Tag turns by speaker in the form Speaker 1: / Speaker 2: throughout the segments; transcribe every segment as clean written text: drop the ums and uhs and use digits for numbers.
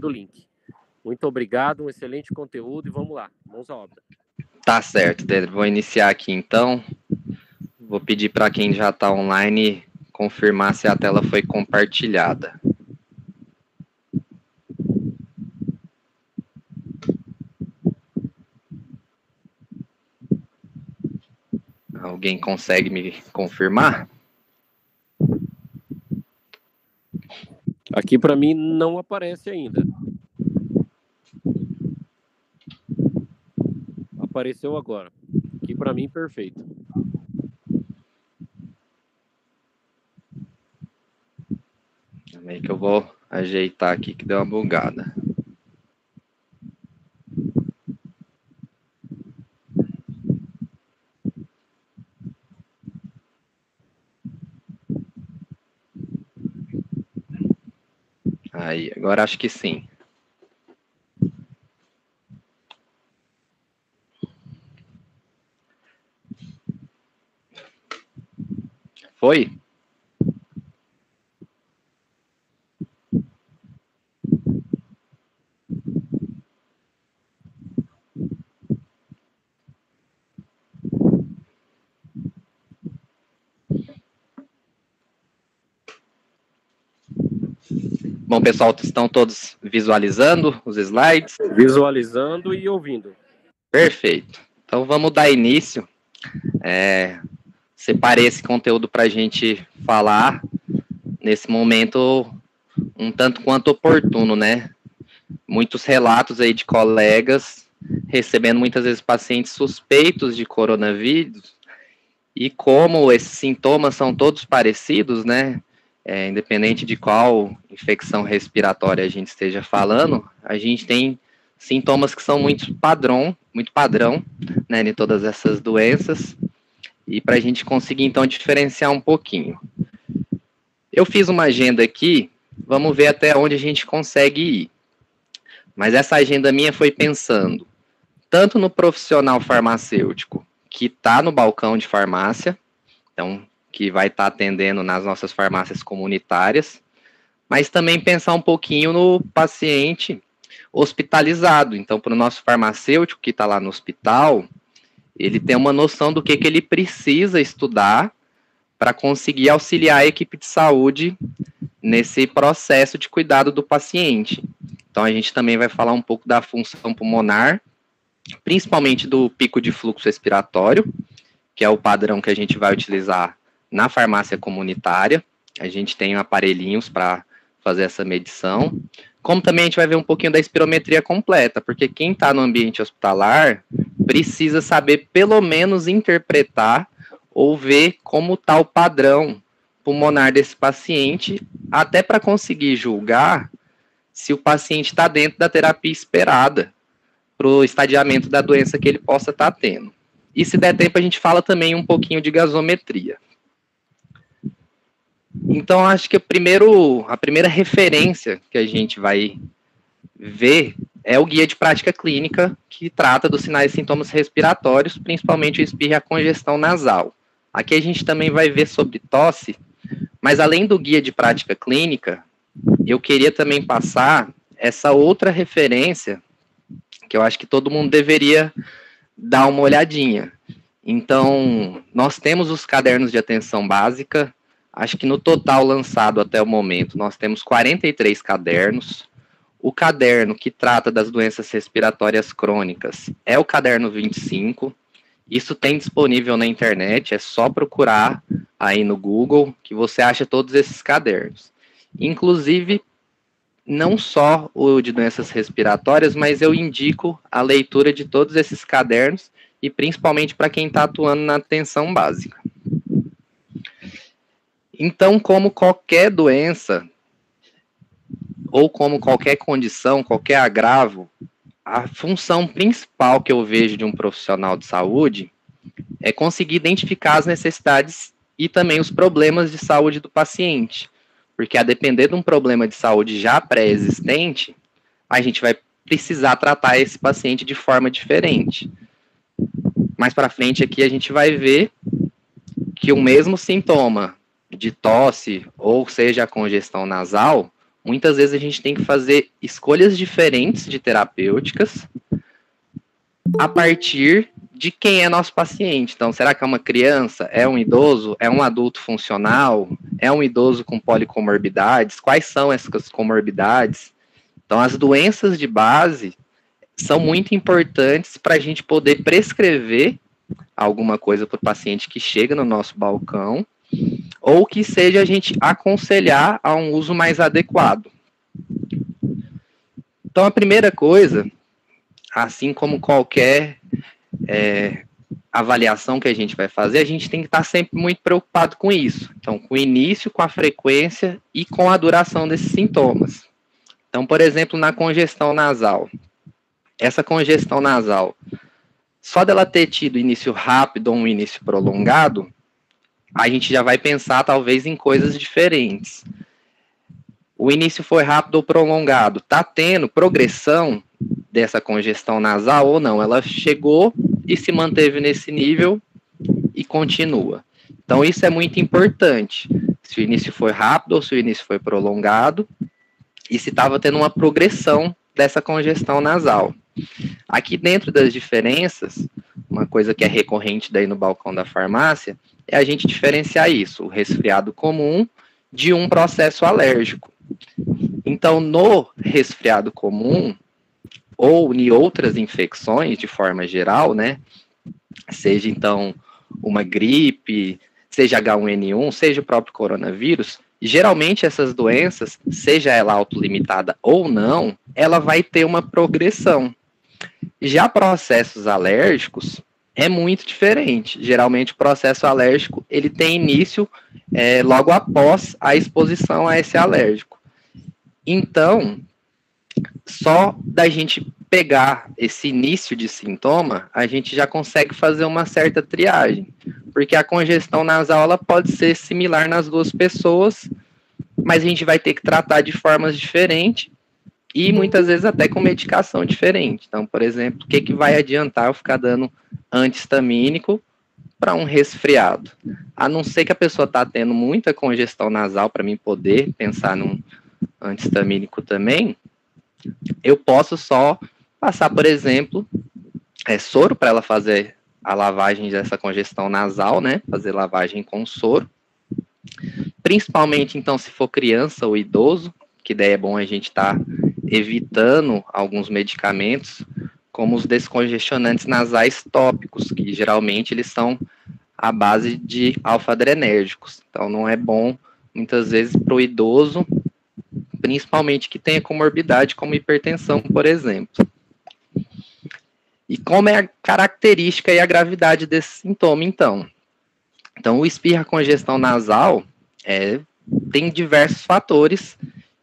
Speaker 1: do link. Muito obrigado, um excelente conteúdo e vamos lá, mãos à obra.
Speaker 2: Tá certo, Pedro. Vou iniciar aqui então. Vou pedir para quem já está online confirmar se a tela foi compartilhada. Alguém consegue me confirmar?
Speaker 1: Aqui para mim não aparece ainda. Apareceu agora. Aqui para mim perfeito.
Speaker 2: Também que eu vou ajeitar aqui que deu uma bugada. Aí, agora acho que sim. Foi? Bom, pessoal, estão todos visualizando os slides?
Speaker 1: Visualizando e ouvindo.
Speaker 2: Perfeito. Então, vamos dar início. Separei esse conteúdo para a gente falar nesse momento um tanto quanto oportuno, né? Muitos relatos aí de colegas recebendo muitas vezes pacientes suspeitos de coronavírus e como esses sintomas são todos parecidos, né? Independente de qual infecção respiratória a gente esteja falando, a gente tem sintomas que são muito padrão, né, de todas essas doenças, e para a gente conseguir, então, diferenciar um pouquinho. Eu fiz uma agenda aqui, vamos ver até onde a gente consegue ir. Mas essa agenda minha foi pensando tanto no profissional farmacêutico que está no balcão de farmácia, então, que vai estar atendendo nas nossas farmácias comunitárias, mas também pensar um pouquinho no paciente hospitalizado. Então, para o nosso farmacêutico que está lá no hospital, ele tem uma noção do que ele precisa estudar para conseguir auxiliar a equipe de saúde nesse processo de cuidado do paciente. Então, a gente também vai falar um pouco da função pulmonar, principalmente do pico de fluxo respiratório, que é o padrão que a gente vai utilizar na farmácia comunitária. A gente tem aparelhinhos para fazer essa medição. Como também a gente vai ver um pouquinho da espirometria completa, porque quem está no ambiente hospitalar precisa saber pelo menos interpretar ou ver como está o padrão pulmonar desse paciente, até para conseguir julgar se o paciente está dentro da terapia esperada para o estadiamento da doença que ele possa estar tendo. E se der tempo, a gente fala também um pouquinho de gasometria. Então, acho que a primeira referência que a gente vai ver é o guia de prática clínica, que trata dos sinais e sintomas respiratórios, principalmente o espirro e a congestão nasal. Aqui a gente também vai ver sobre tosse, mas além do guia de prática clínica, eu queria também passar essa outra referência, que eu acho que todo mundo deveria dar uma olhadinha. Então, nós temos os cadernos de atenção básica. Acho que no total lançado até o momento, nós temos 43 cadernos. O caderno que trata das doenças respiratórias crônicas é o caderno 25. Isso tem disponível na internet, é só procurar aí no Google que você acha todos esses cadernos. Inclusive, não só o de doenças respiratórias, mas eu indico a leitura de todos esses cadernos e principalmente para quem está atuando na atenção básica. Então, como qualquer doença, ou como qualquer condição, qualquer agravo, a função principal que eu vejo de um profissional de saúde é conseguir identificar as necessidades e também os problemas de saúde do paciente. Porque a depender de um problema de saúde já pré-existente, a gente vai precisar tratar esse paciente de forma diferente. Mais para frente aqui a gente vai ver que o mesmo sintoma de tosse, ou seja, a congestão nasal, muitas vezes a gente tem que fazer escolhas diferentes de terapêuticas a partir de quem é nosso paciente. Então, será que é uma criança? É um idoso? É um adulto funcional? É um idoso com policomorbidades? Quais são essas comorbidades? Então, as doenças de base são muito importantes para a gente poder prescrever alguma coisa para o paciente que chega no nosso balcão, ou que seja a gente aconselhar a um uso mais adequado. Então, a primeira coisa, assim como qualquer avaliação que a gente vai fazer, a gente tem que estar sempre muito preocupado com isso. Então, com o início, com a frequência e com a duração desses sintomas. Então, por exemplo, na congestão nasal. Essa congestão nasal, só dela ter tido início rápido ou um início prolongado, a gente já vai pensar talvez em coisas diferentes. O início foi rápido ou prolongado, está tendo progressão dessa congestão nasal ou não? Ela chegou e se manteve nesse nível e continua. Então, isso é muito importante. Se o início foi rápido ou se o início foi prolongado e se estava tendo uma progressão dessa congestão nasal. Aqui dentro das diferenças, uma coisa que é recorrente daí no balcão da farmácia, é a gente diferenciar isso, o resfriado comum de um processo alérgico. Então, no resfriado comum, ou em outras infecções de forma geral, né, seja então uma gripe, seja H1N1, seja o próprio coronavírus, geralmente essas doenças, seja ela autolimitada ou não, ela vai ter uma progressão. Já processos alérgicos é muito diferente. Geralmente o processo alérgico ele tem início logo após a exposição a esse alérgico. Então, só da gente pegar esse início de sintoma, a gente já consegue fazer uma certa triagem, porque a congestão nasal ela pode ser similar nas duas pessoas, mas a gente vai ter que tratar de formas diferentes e muitas vezes até com medicação diferente. Então, por exemplo, o que vai adiantar eu ficar dando anti-histamínico para um resfriado? A não ser que a pessoa está tendo muita congestão nasal para mim poder pensar num anti-histamínico também, eu posso só passar, por exemplo, soro para ela fazer a lavagem dessa congestão nasal, né? Fazer lavagem com soro. Principalmente, então, se for criança ou idoso, que daí é bom a gente estar evitando alguns medicamentos, como os descongestionantes nasais tópicos, que geralmente eles são à base de alfa-adrenérgicos. Então, não é bom, muitas vezes, para o idoso, principalmente que tenha comorbidade, como hipertensão, por exemplo. E como é a característica e a gravidade desse sintoma, então? Então, o espirra congestão nasal tem diversos fatores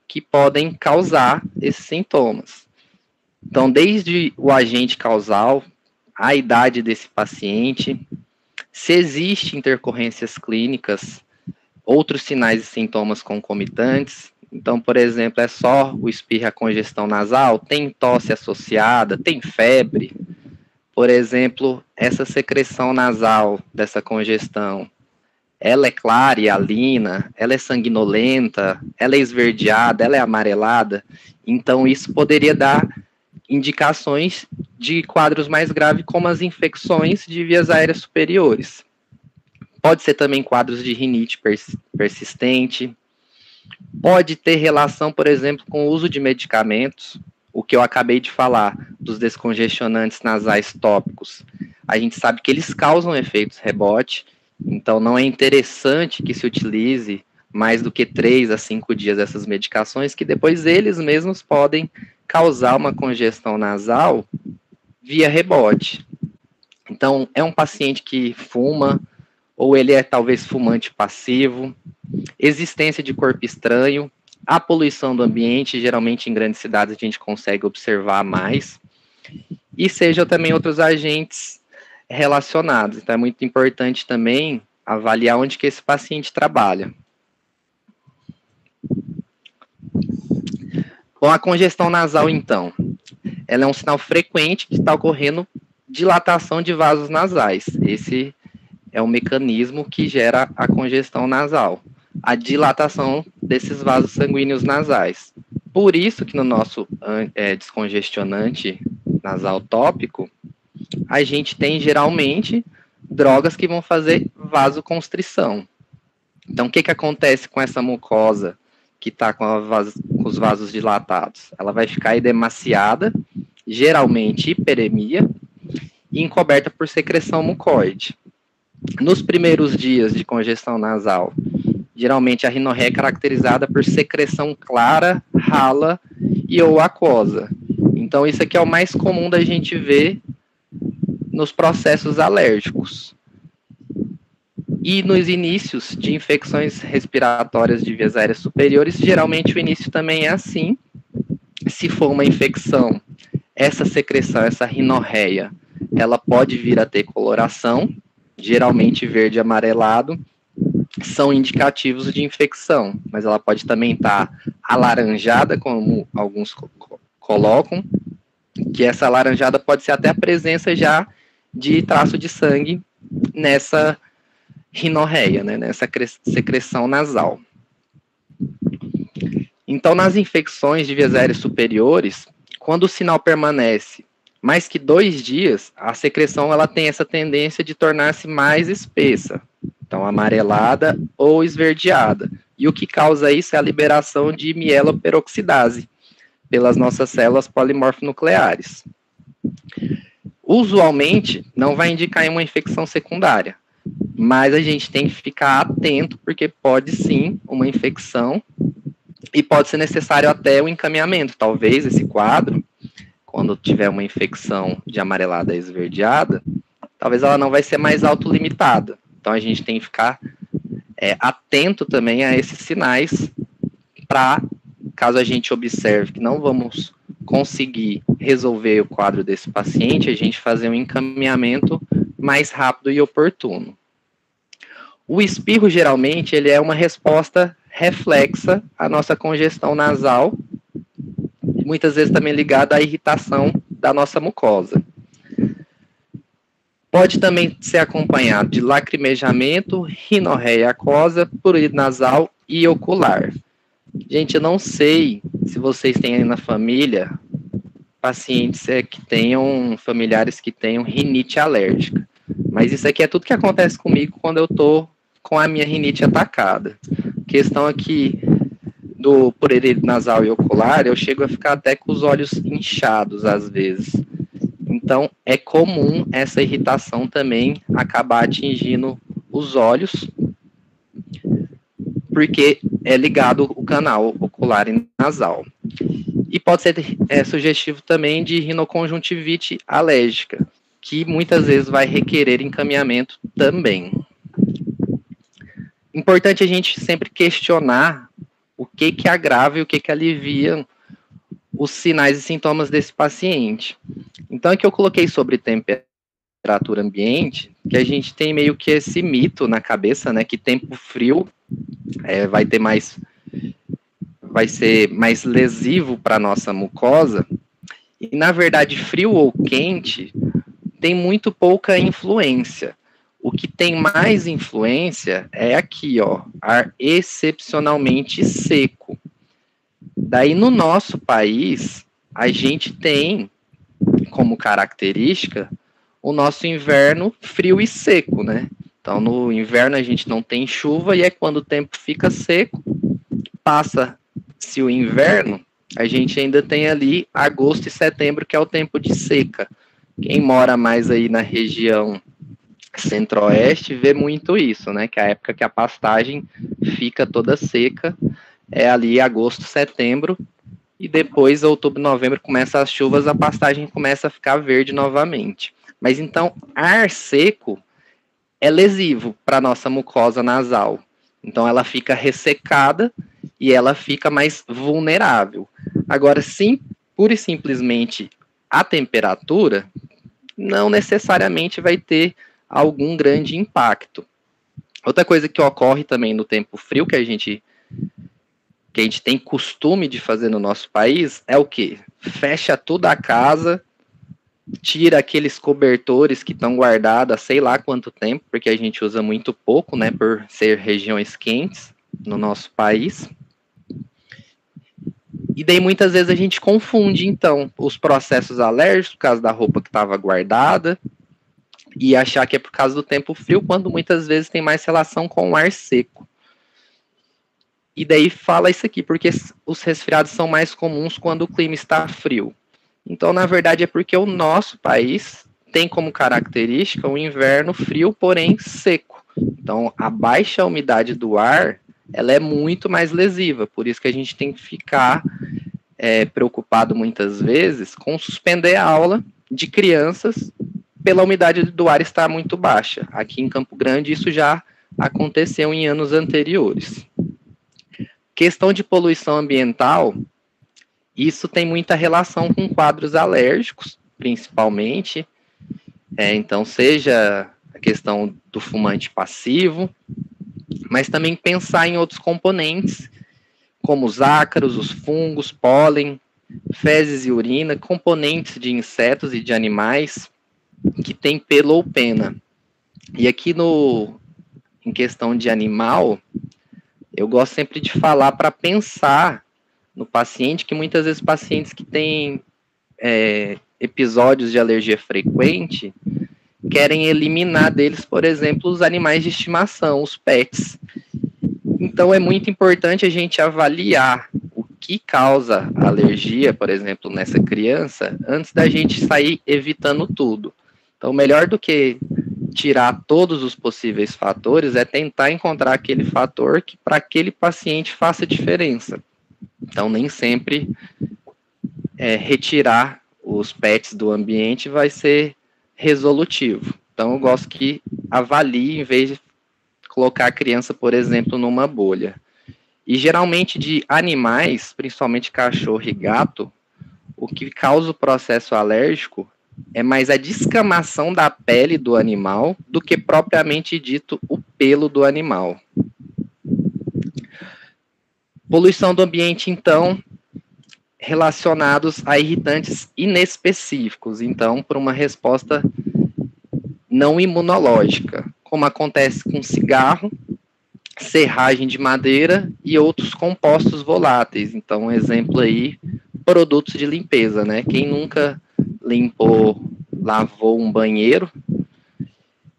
Speaker 2: que podem causar esses sintomas. Então, desde o agente causal, a idade desse paciente, se existe intercorrências clínicas, outros sinais e sintomas concomitantes. Então, por exemplo, é só o espirra congestão nasal, tem tosse associada, tem febre. Por exemplo, essa secreção nasal dessa congestão, ela é clara e alina, ela é sanguinolenta, ela é esverdeada, ela é amarelada. Então, isso poderia dar indicações de quadros mais graves, como as infecções de vias aéreas superiores. Pode ser também quadros de rinite persistente. Pode ter relação, por exemplo, com o uso de medicamentos, o que eu acabei de falar, dos descongestionantes nasais tópicos. A gente sabe que eles causam efeitos rebote, então não é interessante que se utilize mais do que 3 a 5 dias essas medicações, que depois eles mesmos podem causar uma congestão nasal via rebote. Então, é um paciente que fuma, ou ele é talvez fumante passivo, existência de corpo estranho, a poluição do ambiente, geralmente em grandes cidades a gente consegue observar mais, e sejam também outros agentes relacionados. Então é muito importante também avaliar onde que esse paciente trabalha. Bom, a congestão nasal, então, ela é um sinal frequente que está ocorrendo dilatação de vasos nasais. Esse é o mecanismo que gera a congestão nasal. a dilatação desses vasos sanguíneos nasais. Por isso que no nosso descongestionante nasal tópico, a gente tem geralmente drogas que vão fazer vasoconstrição. Então, o que acontece com essa mucosa que está com os vasos dilatados? Ela vai ficar edemaciada, geralmente hiperemia, e encoberta por secreção mucoide. Nos primeiros dias de congestão nasal, geralmente a rinorreia é caracterizada por secreção clara, rala e ou aquosa. Então, isso aqui é o mais comum da gente ver nos processos alérgicos. E nos inícios de infecções respiratórias de vias aéreas superiores, geralmente o início também é assim. Se for uma infecção, essa secreção, essa rinorreia, ela pode vir a ter coloração, geralmente verde e amarelado, são indicativos de infecção, mas ela pode também estar alaranjada, como alguns colocam, que essa alaranjada pode ser até a presença já de traço de sangue nessa rinorreia, né, nessa secreção nasal. Então, nas infecções de vias aéreas superiores, quando o sinal permanece mais que 2 dias, a secreção ela tem essa tendência de tornar-se mais espessa, então amarelada ou esverdeada. E o que causa isso é a liberação de mieloperoxidase pelas nossas células polimorfonucleares. Usualmente, não vai indicar uma infecção secundária, mas a gente tem que ficar atento, porque pode sim uma infecção e pode ser necessário até o encaminhamento. Talvez esse quadro, quando tiver uma infecção de amarelada esverdeada, talvez ela não vai ser mais autolimitada. Então a gente tem que ficar atento também a esses sinais para, caso a gente observe que não vamos conseguir resolver o quadro desse paciente, a gente fazer um encaminhamento mais rápido e oportuno. O espirro, geralmente, ele é uma resposta reflexa à nossa congestão nasal, muitas vezes também ligada à irritação da nossa mucosa. Pode também ser acompanhado de lacrimejamento, rinorreia aquosa, prurido nasal e ocular. Gente, eu não sei se vocês têm aí na família pacientes que tenham, familiares que tenham rinite alérgica, mas isso aqui é tudo que acontece comigo quando eu tô com a minha rinite atacada. Questão aqui do prurido nasal e ocular, eu chego a ficar até com os olhos inchados às vezes. Então, é comum essa irritação também acabar atingindo os olhos, porque é ligado o canal ocular e nasal. E pode ser sugestivo também de rinoconjuntivite alérgica, que muitas vezes vai requerer encaminhamento também. Importante a gente sempre questionar o que agrava e o que alivia os sinais e sintomas desse paciente. Então, aqui eu coloquei sobre temperatura ambiente, que a gente tem meio que esse mito na cabeça, né, que tempo frio vai ser mais lesivo para a nossa mucosa, e na verdade frio ou quente tem muito pouca influência. O que tem mais influência é aqui, ó, ar excepcionalmente seco. Daí no nosso país, a gente tem como característica o nosso inverno frio e seco, né? Então no inverno a gente não tem chuva e é quando o tempo fica seco, passa-se o inverno, a gente ainda tem ali agosto e setembro, que é o tempo de seca. Quem mora mais aí na região centro-oeste vê muito isso, né? Que é a época que a pastagem fica toda seca é ali agosto, setembro, e depois outubro, novembro começa as chuvas, a pastagem começa a ficar verde novamente. Mas então, ar seco é lesivo para a nossa mucosa nasal. Então ela fica ressecada e ela fica mais vulnerável. Agora, sim, pura e simplesmente a temperatura não necessariamente vai ter algum grande impacto. Outra coisa que ocorre também no tempo frio, que a gente tem costume de fazer no nosso país, é o quê? Fecha toda a casa, tira aqueles cobertores que estão guardados há sei lá quanto tempo, porque a gente usa muito pouco, né, por ser regiões quentes, no nosso país. E daí muitas vezes a gente confunde, então, os processos alérgicos por causa da roupa que estava guardada e achar que é por causa do tempo frio, quando muitas vezes tem mais relação com o ar seco. E daí fala isso aqui, porque os resfriados são mais comuns quando o clima está frio. Então, na verdade, é porque o nosso país tem como característica um inverno frio, porém seco. Então, a baixa umidade do ar, ela é muito mais lesiva, por isso que a gente tem que ficar preocupado muitas vezes com suspender a aula de crianças pela umidade do ar estar muito baixa. Aqui em Campo Grande isso já aconteceu em anos anteriores. Questão de poluição ambiental, isso tem muita relação com quadros alérgicos, principalmente. Então, seja a questão do fumante passivo, mas também pensar em outros componentes, como os ácaros, os fungos, pólen, fezes e urina, componentes de insetos e de animais que têm pelo ou pena. E aqui em questão de animal, eu gosto sempre de falar para pensar no paciente, que muitas vezes pacientes que têm episódios de alergia frequente querem eliminar deles, por exemplo, os animais de estimação, os pets. Então é muito importante a gente avaliar o que causa alergia, por exemplo, nessa criança, antes da gente sair evitando tudo. Então, melhor do que tirar todos os possíveis fatores é tentar encontrar aquele fator que para aquele paciente faça diferença. Então, nem sempre retirar os pets do ambiente vai ser resolutivo. Então, eu gosto que avalie em vez de colocar a criança, por exemplo, numa bolha. E geralmente de animais, principalmente cachorro e gato, o que causa o processo alérgico é mais a descamação da pele do animal do que propriamente dito o pelo do animal. Poluição do ambiente, então, relacionados a irritantes inespecíficos, então, por uma resposta não imunológica, como acontece com cigarro, serragem de madeira e outros compostos voláteis. Então, um exemplo aí, produtos de limpeza, né? Quem nunca lavou um banheiro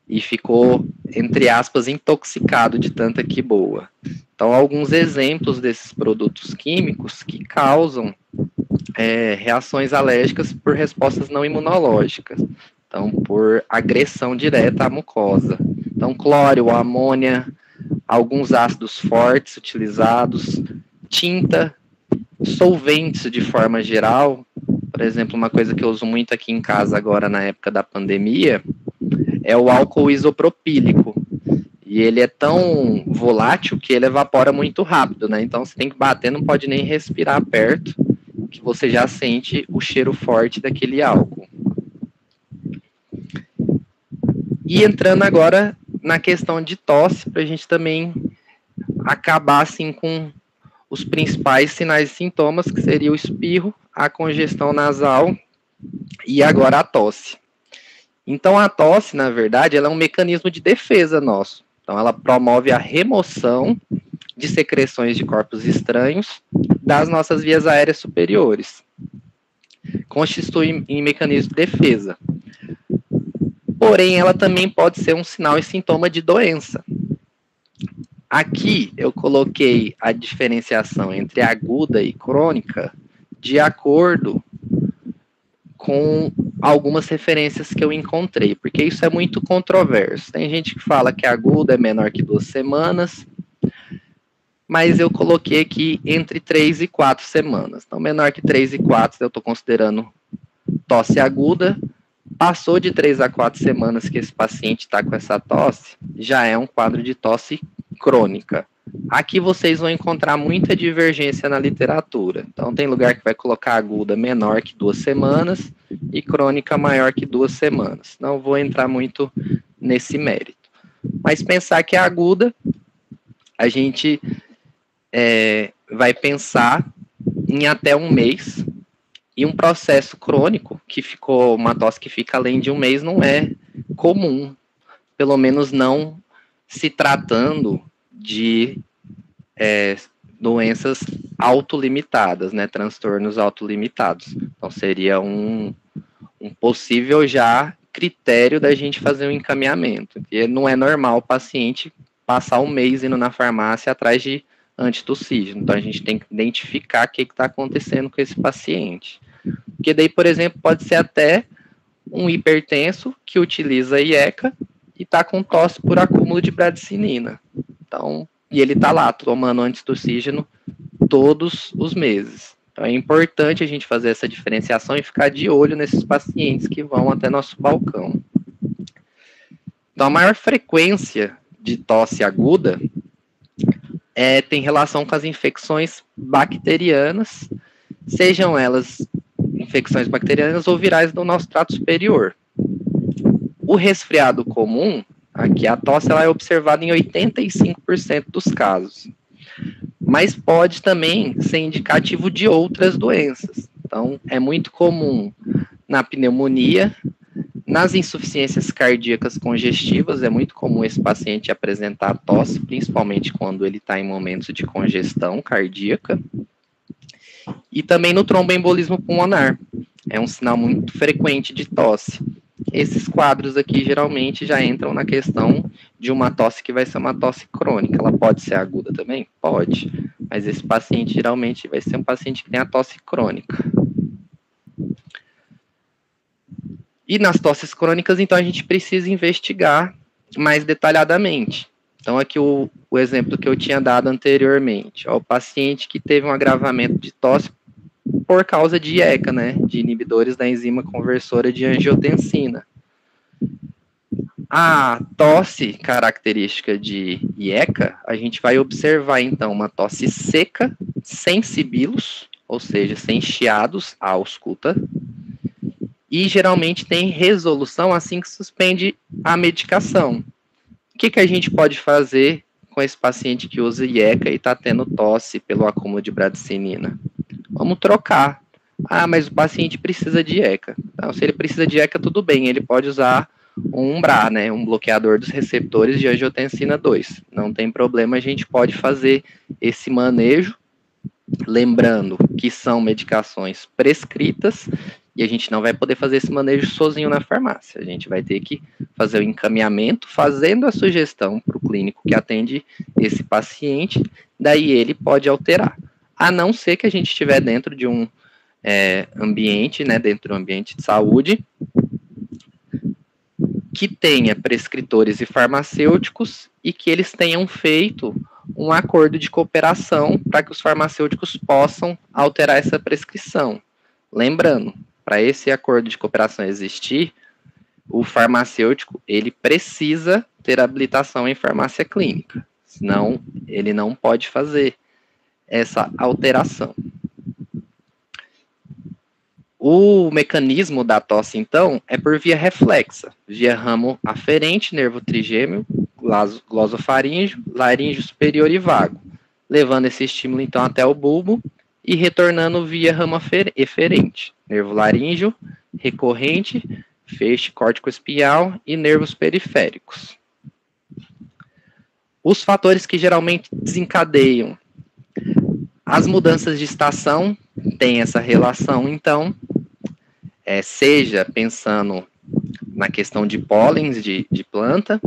Speaker 2: e ficou, entre aspas, intoxicado de tanta que boa. Então, alguns exemplos desses produtos químicos que causam reações alérgicas por respostas não imunológicas. Então, por agressão direta à mucosa. Então, cloro, amônia, alguns ácidos fortes utilizados, tinta, solventes de forma geral. Por exemplo, uma coisa que eu uso muito aqui em casa agora na época da pandemia é o álcool isopropílico. E ele é tão volátil que ele evapora muito rápido, né? Então você tem que bater, não pode nem respirar perto, que você já sente o cheiro forte daquele álcool. E entrando agora na questão de tosse, para a gente também acabar assim com os principais sinais e sintomas, que seria o espirro, a congestão nasal e agora a tosse. Então a tosse, na verdade, ela é um mecanismo de defesa nosso. Então ela promove a remoção de secreções de corpos estranhos das nossas vias aéreas superiores. Constitui em mecanismo de defesa. Porém, ela também pode ser um sinal e sintoma de doença. Aqui eu coloquei a diferenciação entre aguda e crônica de acordo com algumas referências que eu encontrei, porque isso é muito controverso. Tem gente que fala que a aguda é menor que 2 semanas, mas eu coloquei aqui entre 3 e 4 semanas. Então, menor que 3 e 4, eu estou considerando tosse aguda. Passou de 3 a 4 semanas que esse paciente está com essa tosse, já é um quadro de tosse crônica. Aqui vocês vão encontrar muita divergência na literatura. Então, tem lugar que vai colocar aguda menor que 2 semanas e crônica maior que 2 semanas. Não vou entrar muito nesse mérito. Mas pensar que é aguda, a gente vai pensar em até 1 mês. E um processo crônico, uma tosse que fica além de 1 mês, não é comum. Pelo menos não se tratando de doenças autolimitadas, né, transtornos autolimitados. Então, seria um possível já critério da gente fazer um encaminhamento. E não é normal o paciente passar um mês indo na farmácia atrás de antitussígeno. Então, a gente tem que identificar o que está acontecendo com esse paciente. Porque daí, por exemplo, pode ser até um hipertenso que utiliza IECA e está com tosse por acúmulo de bradicinina. Então, e ele está lá tomando antitussígeno todos os meses. Então, é importante a gente fazer essa diferenciação e ficar de olho nesses pacientes que vão até nosso balcão. Então, a maior frequência de tosse aguda tem relação com as infecções bacterianas, sejam elas infecções bacterianas ou virais do nosso trato superior. O resfriado comum, aqui a tosse, ela é observada em 85% dos casos, mas pode também ser indicativo de outras doenças. Então, é muito comum na pneumonia, nas insuficiências cardíacas congestivas, é muito comum esse paciente apresentar tosse, principalmente quando ele está em momentos de congestão cardíaca, e também no tromboembolismo pulmonar, é um sinal muito frequente de tosse. Esses quadros aqui geralmente já entram na questão de uma tosse que vai ser uma tosse crônica. Ela pode ser aguda também? Pode, mas esse paciente geralmente vai ser um paciente que tem a tosse crônica. E nas tosses crônicas, então, a gente precisa investigar mais detalhadamente. Então, aqui o exemplo que eu tinha dado anteriormente, o paciente que teve um agravamento de tosse por causa de IECA, né, de inibidores da enzima conversora de angiotensina. A tosse característica de IECA, a gente vai observar, então, uma tosse seca, sem sibilos, ou seja, sem chiados à ausculta, e geralmente tem resolução assim que suspende a medicação. O que a gente pode fazer com esse paciente que usa IECA e está tendo tosse pelo acúmulo de bradicinina? Vamos trocar. Ah, mas o paciente precisa de IECA. Então, se ele precisa de IECA, tudo bem, ele pode usar um UMBRA, né, um bloqueador dos receptores de angiotensina 2. Não tem problema, a gente pode fazer esse manejo, lembrando que são medicações prescritas, e a gente não vai poder fazer esse manejo sozinho na farmácia. A gente vai ter que fazer o encaminhamento, fazendo a sugestão para o clínico que atende esse paciente, daí ele pode alterar. A não ser que a gente estiver dentro de um ambiente, né, dentro do ambiente de saúde, que tenha prescritores e farmacêuticos e que eles tenham feito um acordo de cooperação para que os farmacêuticos possam alterar essa prescrição. Lembrando, para esse acordo de cooperação existir, o farmacêutico ele precisa ter habilitação em farmácia clínica, senão ele não pode fazer essa alteração. O mecanismo da tosse, então, é por via reflexa, via ramo aferente, nervo trigêmeo, glosofaríngeo, laríngeo superior e vago, levando esse estímulo, então, até o bulbo e retornando via ramo eferente, nervo laríngeo, recorrente, feixe córtico-espinhal e nervos periféricos. Os fatores que geralmente desencadeiam as mudanças de estação têm essa relação, então, seja pensando na questão de pólens de planta,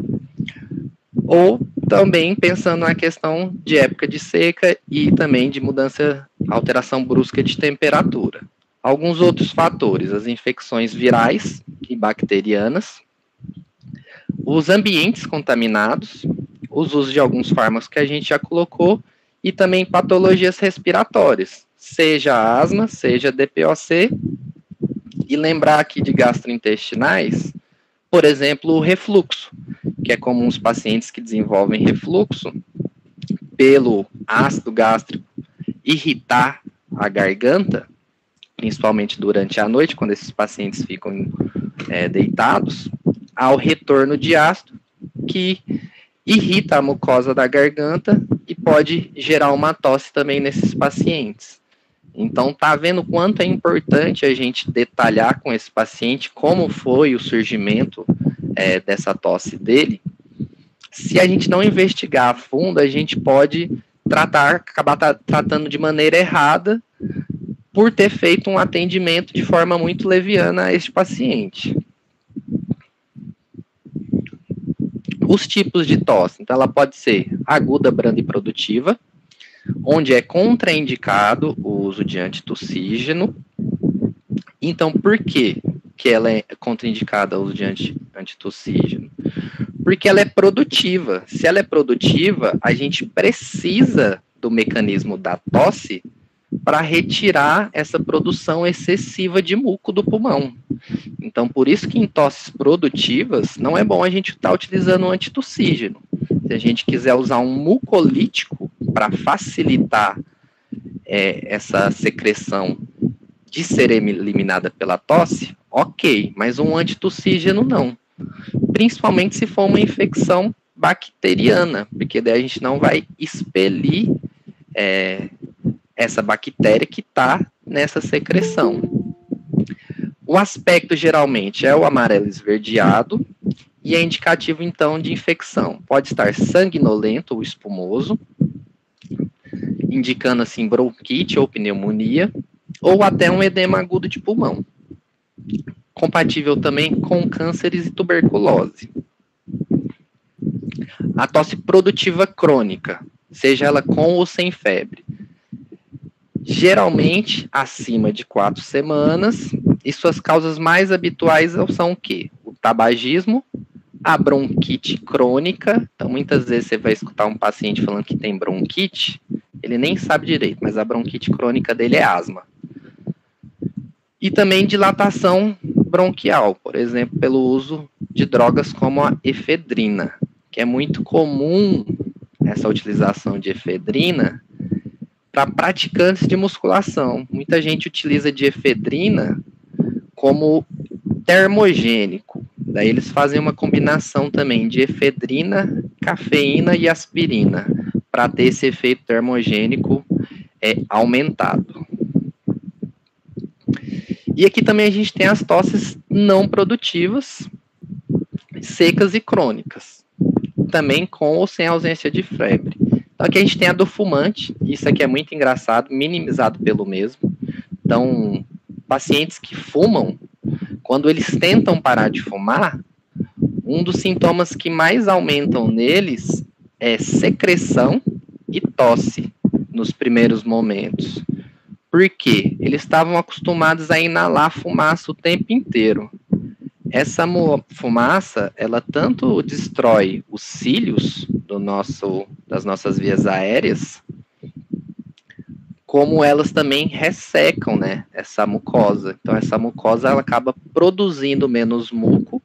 Speaker 2: ou também pensando na questão de época de seca e também de mudança, alteração brusca de temperatura. Alguns outros fatores, as infecções virais e bacterianas, os ambientes contaminados, os usos de alguns fármacos que a gente já colocou, e também patologias respiratórias, seja asma, seja DPOC, e lembrar aqui de gastrointestinais, por exemplo, o refluxo, que é comum os pacientes que desenvolvem refluxo, pelo ácido gástrico irritar a garganta, principalmente durante a noite, quando esses pacientes ficam deitados, ao retorno de ácido, que irrita a mucosa da garganta e pode gerar uma tosse também nesses pacientes. Então, tá vendo quanto é importante a gente detalhar com esse paciente como foi o surgimento dessa tosse dele? Se a gente não investigar a fundo, a gente pode acabar tratando de maneira errada por ter feito um atendimento de forma muito leviana a este paciente. Os tipos de tosse, então ela pode ser aguda, branda e produtiva, onde é contraindicado o uso de antitussígeno. Então, por que ela é contraindicada o uso de antitussígeno? Porque ela é produtiva. Se ela é produtiva, a gente precisa do mecanismo da tosse para retirar essa produção excessiva de muco do pulmão. Então, por isso que em tosses produtivas, não é bom a gente estar utilizando o antitussígeno. Se a gente quiser usar um mucolítico para facilitar essa secreção de ser eliminada pela tosse, ok, mas um antitussígeno não. Principalmente se for uma infecção bacteriana, porque daí a gente não vai expelir essa bactéria que está nessa secreção. O aspecto geralmente é o amarelo esverdeado e é indicativo então de infecção. Pode estar sanguinolento ou espumoso, indicando assim bronquite ou pneumonia, ou até um edema agudo de pulmão. Compatível também com cânceres e tuberculose. A tosse produtiva crônica, seja ela com ou sem febre, geralmente acima de 4 semanas, e suas causas mais habituais são o quê? O tabagismo, a bronquite crônica. Então, muitas vezes você vai escutar um paciente falando que tem bronquite, ele nem sabe direito, mas a bronquite crônica dele é asma. E também dilatação bronquial, por exemplo, pelo uso de drogas como a efedrina, que é muito comum essa utilização de efedrina para praticantes de musculação. Muita gente utiliza de efedrina como termogênico. Daí eles fazem uma combinação também de efedrina, cafeína e aspirina para ter esse efeito termogênico aumentado. E aqui também a gente tem as tosses não produtivas, secas e crônicas, também com ou sem ausência de febre. Então aqui a gente tem a do fumante, isso aqui é muito engraçado, minimizado pelo mesmo. Então, pacientes que fumam, quando eles tentam parar de fumar, um dos sintomas que mais aumentam neles é secreção e tosse nos primeiros momentos. Por quê? Eles estavam acostumados a inalar fumaça o tempo inteiro. Essa fumaça, ela tanto destrói os cílios das nossas vias aéreas, como elas também ressecam, né, essa mucosa. Então, essa mucosa, ela acaba produzindo menos muco,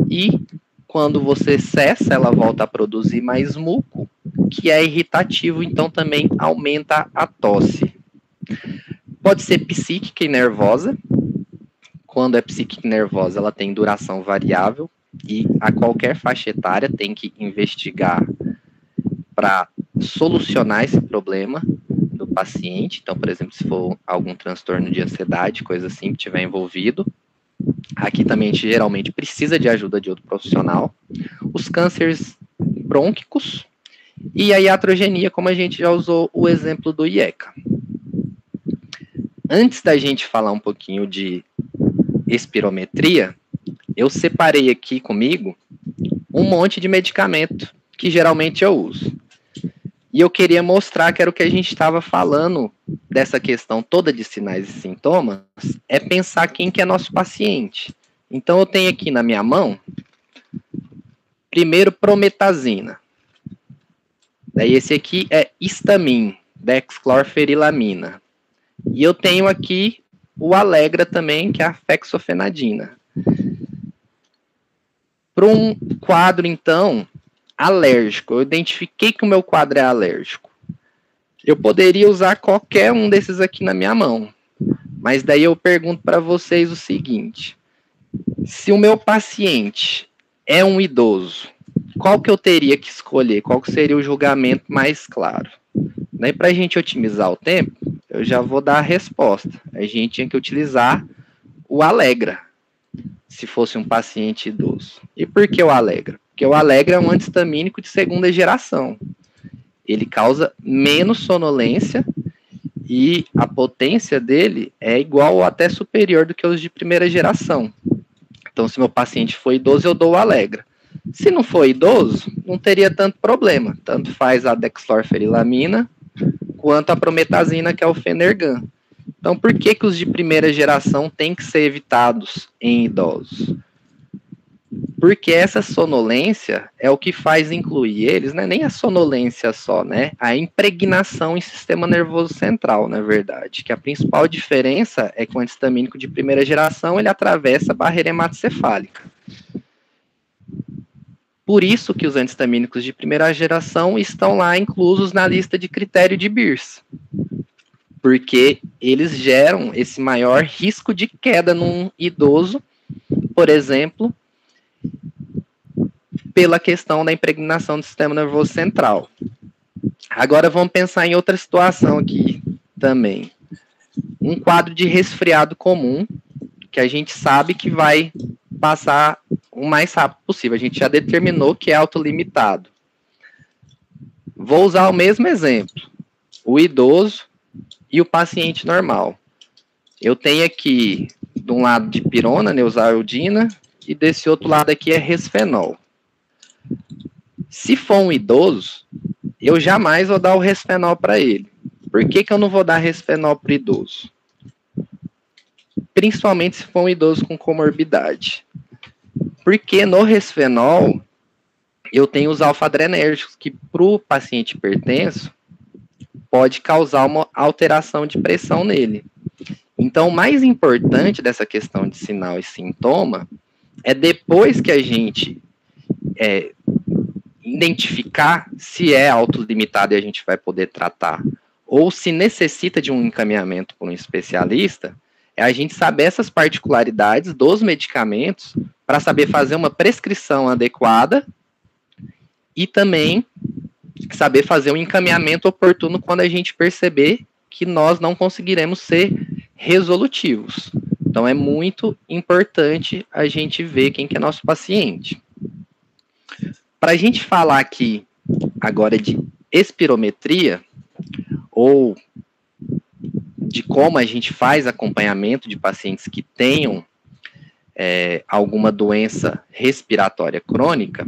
Speaker 2: e quando você cessa, ela volta a produzir mais muco, que é irritativo, então também aumenta a tosse. Pode ser psíquica e nervosa. Quando é psíquica e nervosa, ela tem duração variável e a qualquer faixa etária tem que investigar para solucionar esse problema do paciente. Então, por exemplo, se for algum transtorno de ansiedade, coisa assim, que tiver envolvido. Aqui também a gente geralmente precisa de ajuda de outro profissional. Os cânceres brônquicos e a iatrogenia, como a gente já usou o exemplo do IECA. Antes da gente falar um pouquinho de espirometria, eu separei aqui comigo um monte de medicamento que geralmente eu uso. E eu queria mostrar que era o que a gente estava falando dessa questão toda de sinais e sintomas, é pensar quem que é nosso paciente. Então eu tenho aqui na minha mão, primeiro prometazina. Daí esse aqui é Histamin, dexclorfeniramina. E eu tenho aqui o Allegra também, que é a fexofenadina. Para um quadro, então, alérgico, eu identifiquei que o meu quadro é alérgico. Eu poderia usar qualquer um desses aqui na minha mão. Mas daí eu pergunto para vocês o seguinte: se o meu paciente é um idoso, qual que eu teria que escolher? Qual que seria o julgamento mais claro? Daí, para a gente otimizar o tempo, eu já vou dar a resposta. A gente tinha que utilizar o Allegra, se fosse um paciente idoso. E por que o Allegra? Porque o Allegra é um antihistamínico de segunda geração. ele causa menos sonolência e a potência dele é igual ou até superior do que os de primeira geração. Então, se meu paciente for idoso, eu dou o Allegra. Se não for idoso, não teria tanto problema. Tanto faz a dextrorferilamina quanto a prometazina, que é o Phenergan. Então, por que os de primeira geração têm que ser evitados em idosos? Porque essa sonolência é o que faz incluir eles, né? Nem a sonolência só, né? A impregnação em sistema nervoso central, na verdade. Que a principal diferença é que o antistamínico de primeira geração, ele atravessa a barreira hematocefálica. Por isso que os antistamínicos de primeira geração estão lá inclusos na lista de critério de Beers. Porque eles geram esse maior risco de queda num idoso, por exemplo, pela questão da impregnação do sistema nervoso central. Agora vamos pensar em outra situação aqui também. Um quadro de resfriado comum, que a gente sabe que vai passar o mais rápido possível. A gente já determinou que é autolimitado. Vou usar o mesmo exemplo. O idoso e o paciente normal. Eu tenho aqui, de um lado, dipirona, neosaldina, e desse outro lado aqui é resfenol. Se for um idoso, eu jamais vou dar o resfenol para ele. Por que eu não vou dar resfenol para o idoso? Principalmente se for um idoso com comorbidade. Porque no resfenol, eu tenho os alfa-adrenérgicos, que para o paciente hipertenso, pode causar uma alteração de pressão nele. Então, o mais importante dessa questão de sinal e sintoma é depois que a gente identificar se é autolimitado e a gente vai poder tratar, ou se necessita de um encaminhamento por um especialista, é a gente saber essas particularidades dos medicamentos para saber fazer uma prescrição adequada e também saber fazer um encaminhamento oportuno quando a gente perceber que nós não conseguiremos ser resolutivos. Então, é muito importante a gente ver quem que é nosso paciente. Para a gente falar aqui agora de espirometria, ou de como a gente faz acompanhamento de pacientes que tenham alguma doença respiratória crônica,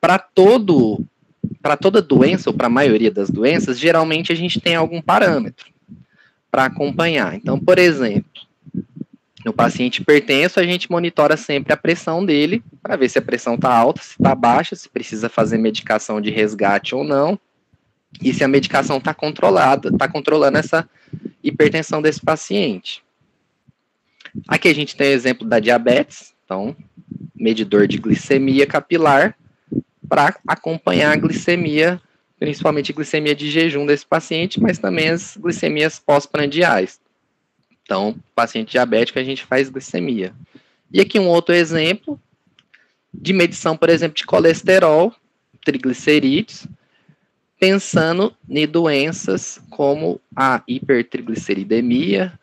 Speaker 2: para toda doença, ou para a maioria das doenças, geralmente a gente tem algum parâmetro para acompanhar. Então, por exemplo, no paciente hipertenso, a gente monitora sempre a pressão dele, para ver se a pressão está alta, se está baixa, se precisa fazer medicação de resgate ou não, e se a medicação está controlada, está controlando essa hipertensão desse paciente. Aqui a gente tem o exemplo da diabetes, então, medidor de glicemia capilar, para acompanhar a glicemia, principalmente a glicemia de jejum desse paciente, mas também as glicemias pós-prandiais. Então, paciente diabético, a gente faz glicemia. E aqui um outro exemplo de medição, por exemplo, de colesterol, triglicerídeos, pensando em doenças como a hipertrigliceridemia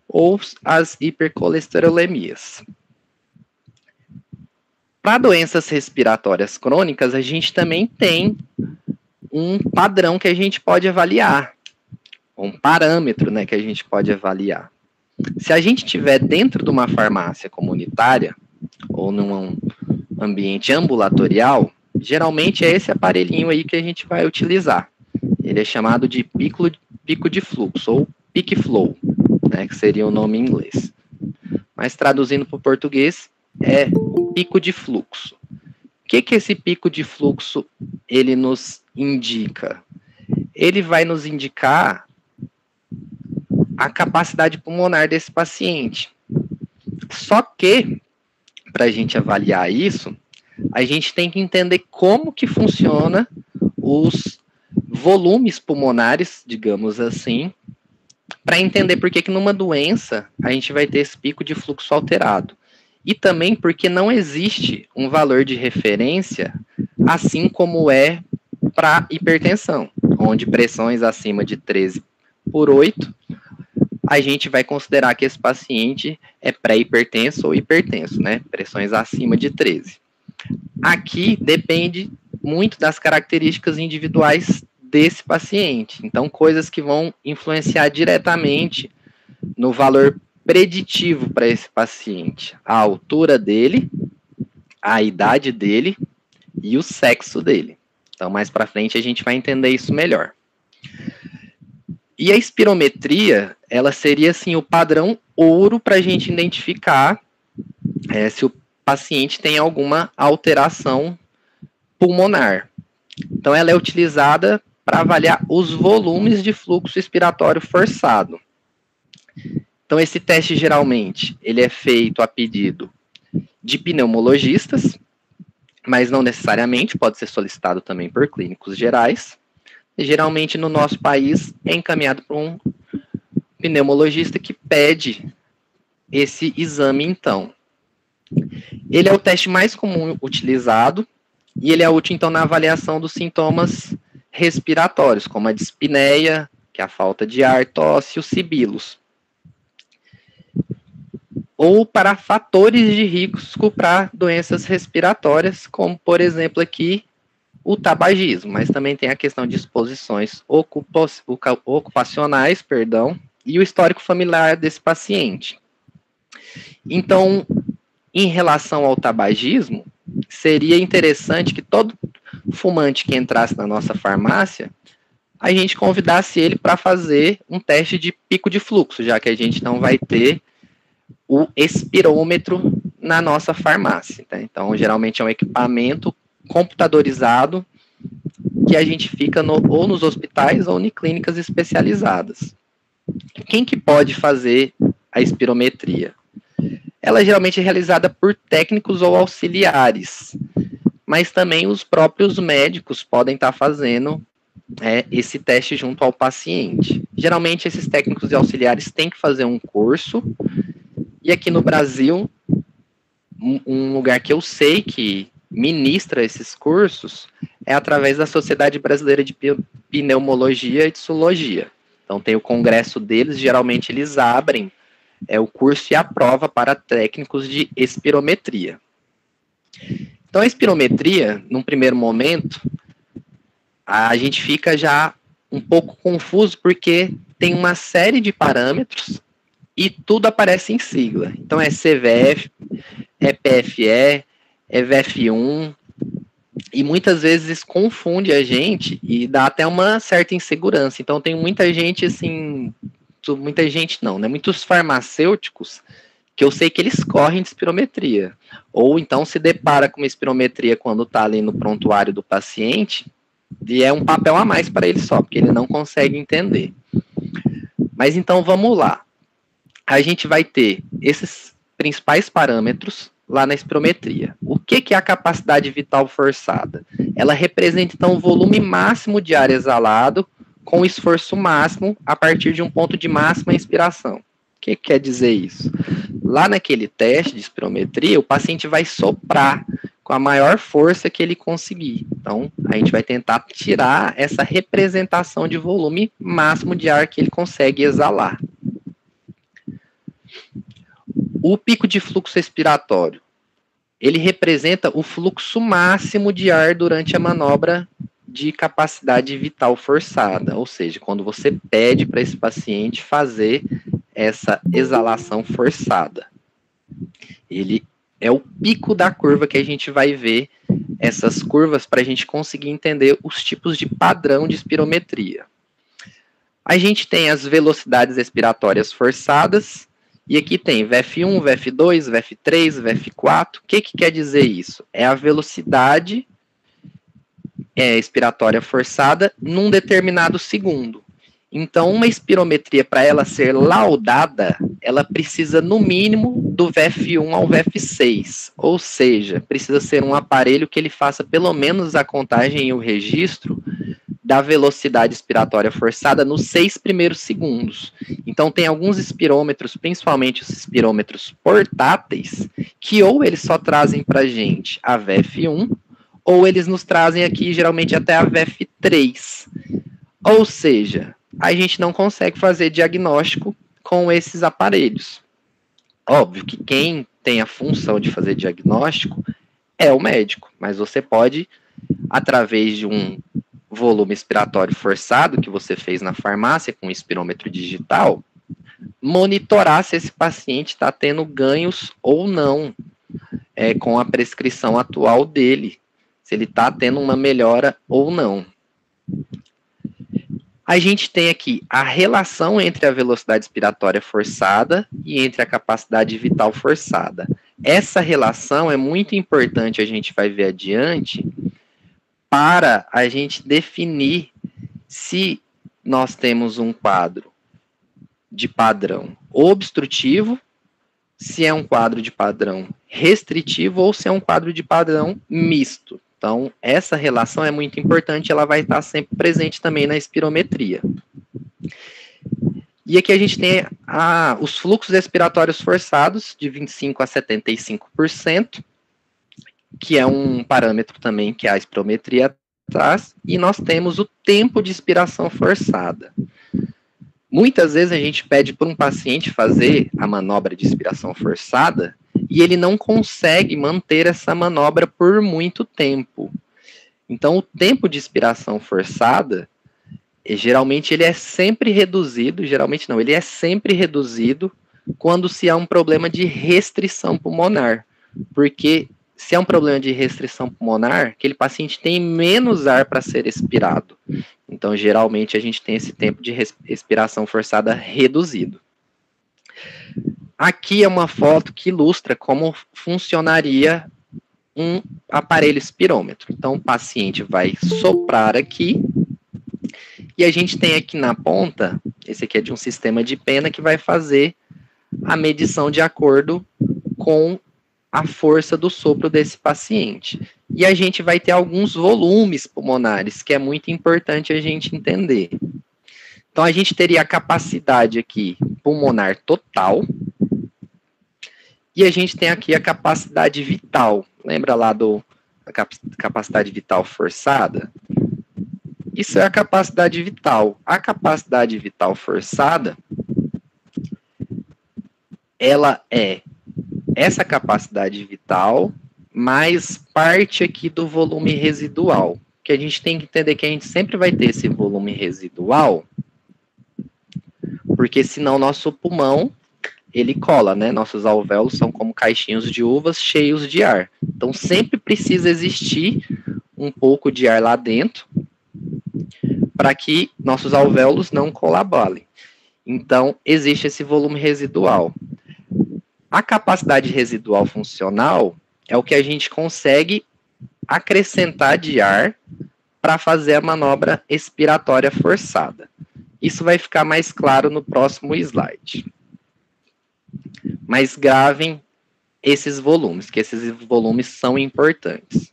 Speaker 2: ou as hipercolesterolemias. Para doenças respiratórias crônicas, a gente também tem um padrão que a gente pode avaliar, um parâmetro, né, que a gente pode avaliar. Se a gente estiver dentro de uma farmácia comunitária ou num ambiente ambulatorial, geralmente é esse aparelhinho aí que a gente vai utilizar. Ele é chamado de pico de fluxo, ou peak flow, né, que seria o nome em inglês. Mas traduzindo para o português, é pico de fluxo. O que esse pico de fluxo ele nos indica? Ele vai nos indicar a capacidade pulmonar desse paciente. Só que, para a gente avaliar isso, a gente tem que entender como que funciona os volumes pulmonares, digamos assim, para entender por que numa doença a gente vai ter esse pico de fluxo alterado. E também porque não existe um valor de referência, assim como é para hipertensão, onde pressões acima de 13/8, a gente vai considerar que esse paciente é pré-hipertenso ou hipertenso, né? Pressões acima de 13. Aqui depende muito das características individuais desse paciente. Então, coisas que vão influenciar diretamente no valor preditivo para esse paciente. A altura dele, a idade dele e o sexo dele. Então, mais para frente, a gente vai entender isso melhor. E a espirometria, ela seria, assim, o padrão ouro para a gente identificar se o paciente tem alguma alteração pulmonar. Então, ela é utilizada para avaliar os volumes de fluxo expiratório forçado. Então, esse teste, geralmente, ele é feito a pedido de pneumologistas, mas não necessariamente, pode ser solicitado também por clínicos gerais. E, geralmente, no nosso país, é encaminhado por um pneumologista que pede esse exame, então. Ele é o teste mais comum utilizado, e ele é útil, então, na avaliação dos sintomas respiratórios, como a dispneia, que é a falta de ar, tosse e os sibilos. Ou para fatores de risco para doenças respiratórias, como, por exemplo, aqui, o tabagismo, mas também tem a questão de exposições ocupacionais, e o histórico familiar desse paciente. Então, em relação ao tabagismo, seria interessante que todo fumante que entrasse na nossa farmácia, a gente convidasse ele para fazer um teste de pico de fluxo, já que a gente não vai ter o espirômetro na nossa farmácia. Tá? Então, geralmente é um equipamento computadorizado que a gente fica ou nos hospitais ou em clínicas especializadas. Quem que pode fazer a espirometria? Ela geralmente é realizada por técnicos ou auxiliares, mas também os próprios médicos podem estar fazendo esse teste junto ao paciente. Geralmente, esses técnicos e auxiliares têm que fazer um curso, e aqui no Brasil, um lugar que eu sei que ministra esses cursos é através da Sociedade Brasileira de Pneumologia e Tissologia. Então, tem o congresso deles, geralmente eles abrem o curso e a prova para técnicos de espirometria. Então, a espirometria, num primeiro momento, a gente fica já um pouco confuso, porque tem uma série de parâmetros e tudo aparece em sigla. Então, é CVF, é PFE, é VF1, e muitas vezes confunde a gente e dá até uma certa insegurança. Então, tem muita gente, assim, muita gente não, né? Muitos farmacêuticos que eu sei que eles correm de espirometria, ou então se depara com uma espirometria quando está ali no prontuário do paciente, e é um papel a mais para ele só, porque ele não consegue entender. Mas então vamos lá. A gente vai ter esses principais parâmetros lá na espirometria. O que é a capacidade vital forçada? Ela representa, então, o volume máximo de ar exalado com esforço máximo a partir de um ponto de máxima inspiração. O que quer dizer isso? Lá naquele teste de espirometria, o paciente vai soprar com a maior força que ele conseguir. Então, a gente vai tentar tirar essa representação de volume máximo de ar que ele consegue exalar. O pico de fluxo expiratório, ele representa o fluxo máximo de ar durante a manobra de capacidade vital forçada, ou seja, quando você pede para esse paciente fazer essa exalação forçada. Ele é o pico da curva que a gente vai ver essas curvas para a gente conseguir entender os tipos de padrão de espirometria. A gente tem as velocidades expiratórias forçadas, e aqui tem VF1, VF2, VF3, VF4. O que quer dizer isso? É a velocidade expiratória forçada num determinado segundo. Então, uma espirometria, para ela ser laudada, ela precisa, no mínimo, do VF1 ao VF6. Ou seja, precisa ser um aparelho que ele faça pelo menos a contagem e o registro da velocidade expiratória forçada nos 6 primeiros segundos. Então, tem alguns espirômetros, principalmente os espirômetros portáteis, que ou eles só trazem para a gente a VF1, ou eles nos trazem aqui, geralmente, até a VF3. Ou seja, a gente não consegue fazer diagnóstico com esses aparelhos. Óbvio que quem tem a função de fazer diagnóstico é o médico, mas você pode através de um volume expiratório forçado que você fez na farmácia com espirômetro digital, monitorar se esse paciente está tendo ganhos ou não com a prescrição atual dele, se ele está tendo uma melhora ou não. A gente tem aqui a relação entre a velocidade expiratória forçada e entre a capacidade vital forçada. Essa relação é muito importante, a gente vai ver adiante, para a gente definir se nós temos um quadro de padrão obstrutivo, se é um quadro de padrão restritivo ou se é um quadro de padrão misto. Então, essa relação é muito importante, ela vai estar sempre presente também na espirometria. E aqui a gente tem os fluxos expiratórios forçados, de 25% a 75%, que é um parâmetro também que a espirometria traz, e nós temos o tempo de expiração forçada. Muitas vezes a gente pede para um paciente fazer a manobra de expiração forçada e ele não consegue manter essa manobra por muito tempo. Então, o tempo de expiração forçada, geralmente ele é sempre reduzido, ele é sempre reduzido quando se há um problema de restrição pulmonar, porque se é um problema de restrição pulmonar, aquele paciente tem menos ar para ser expirado. Então, geralmente, a gente tem esse tempo de respiração forçada reduzido. Aqui é uma foto que ilustra como funcionaria um aparelho espirômetro. Então, o paciente vai soprar aqui, e a gente tem aqui na ponta, esse aqui é de um sistema de pena que vai fazer a medição de acordo com a força do sopro desse paciente. E a gente vai ter alguns volumes pulmonares, que é muito importante a gente entender. Então, a gente teria a capacidade aqui pulmonar total, e a gente tem aqui a capacidade vital. Lembra lá da capacidade vital forçada? Isso é a capacidade vital. A capacidade vital forçada, ela é essa capacidade vital mais parte aqui do volume residual. Que a gente tem que entender que a gente sempre vai ter esse volume residual, porque senão nosso pulmão, ele cola, né? Nossos alvéolos são como caixinhos de uvas cheios de ar. Então, sempre precisa existir um pouco de ar lá dentro para que nossos alvéolos não colabolem. Então, existe esse volume residual. A capacidade residual funcional é o que a gente consegue acrescentar de ar para fazer a manobra expiratória forçada. Isso vai ficar mais claro no próximo slide. Mas gravem esses volumes, que esses volumes são importantes.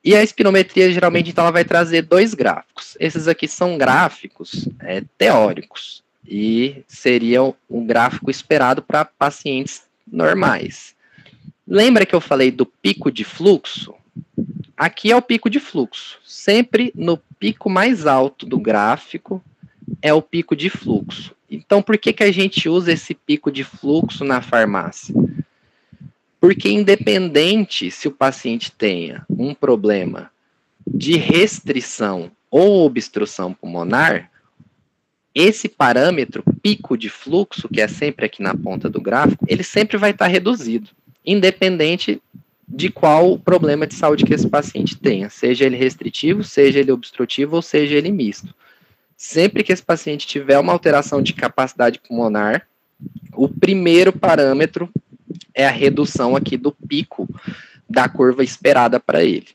Speaker 2: E a espirometria, geralmente, então, ela vai trazer dois gráficos. Esses aqui são gráficos teóricos, e seriam um gráfico esperado para pacientes normais. Lembra que eu falei do pico de fluxo? Aqui é o pico de fluxo. Sempre no pico mais alto do gráfico é o pico de fluxo. Então, por que a gente usa esse pico de fluxo na farmácia? Porque independente se o paciente tenha um problema de restrição ou obstrução pulmonar, esse parâmetro, pico de fluxo, que é sempre aqui na ponta do gráfico, ele sempre vai estar reduzido, independente de qual problema de saúde que esse paciente tenha, seja ele restritivo, seja ele obstrutivo ou seja ele misto. Sempre que esse paciente tiver uma alteração de capacidade pulmonar, o primeiro parâmetro é a redução aqui do pico da curva esperada para ele.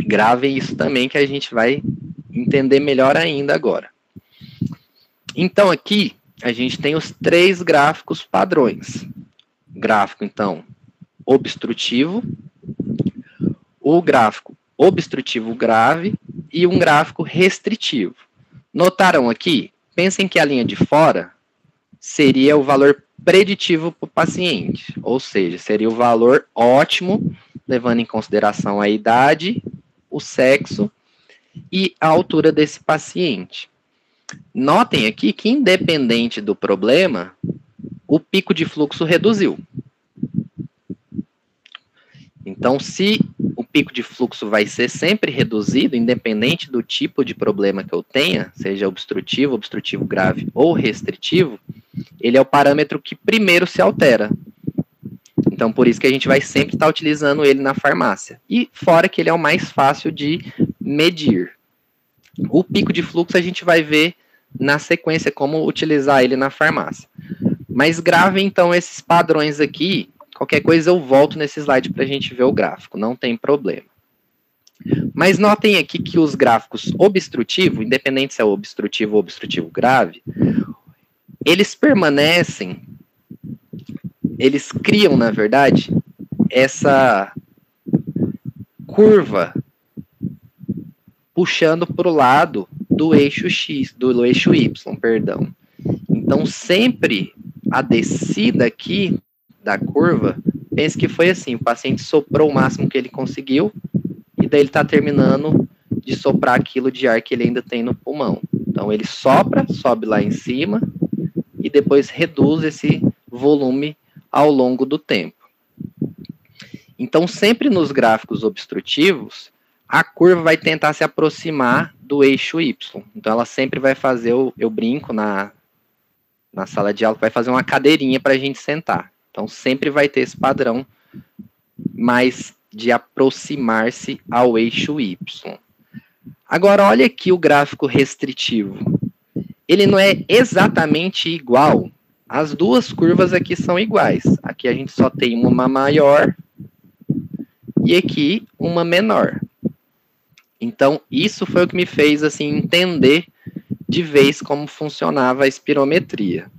Speaker 2: Gravem isso também que a gente vai entender melhor ainda agora. Então, aqui, a gente tem os três gráficos padrões. Gráfico, então, obstrutivo, o gráfico obstrutivo grave e um gráfico restritivo. Notaram aqui? Pensem que a linha de fora seria o valor preditivo para o paciente, ou seja, seria o valor ótimo, levando em consideração a idade, o sexo e a altura desse paciente. Notem aqui que, independente do problema, o pico de fluxo reduziu. Então, se o pico de fluxo vai ser sempre reduzido, independente do tipo de problema que eu tenha, seja obstrutivo grave ou restritivo, ele é o parâmetro que primeiro se altera. Então, por isso que a gente vai sempre estar utilizando ele na farmácia. E fora que ele é o mais fácil de medir. O pico de fluxo a gente vai ver na sequência como utilizar ele na farmácia. Mas gravem, então, esses padrões aqui. Qualquer coisa eu volto nesse slide para a gente ver o gráfico, não tem problema. Mas notem aqui que os gráficos obstrutivo, independente se é obstrutivo ou obstrutivo grave, eles permanecem, eles criam, na verdade, essa curva puxando para o lado do eixo X, do eixo Y, perdão. Então, sempre a descida aqui da curva, pense que foi assim, o paciente soprou o máximo que ele conseguiu, e daí ele está terminando de soprar aquilo de ar que ele ainda tem no pulmão. Então, ele sopra, sobe lá em cima, e depois reduz esse volume ao longo do tempo. Então, sempre nos gráficos obstrutivos, a curva vai tentar se aproximar do eixo Y. Então, ela sempre vai fazer, eu brinco na sala de aula, vai fazer uma cadeirinha para a gente sentar. Então, sempre vai ter esse padrão mais de aproximar-se ao eixo Y. Agora, olha aqui o gráfico restritivo. Ele não é exatamente igual. As duas curvas aqui são iguais. Aqui a gente só tem uma maior e aqui uma menor. Então, isso foi o que me fez assim, entender de vez como funcionava a espirometria.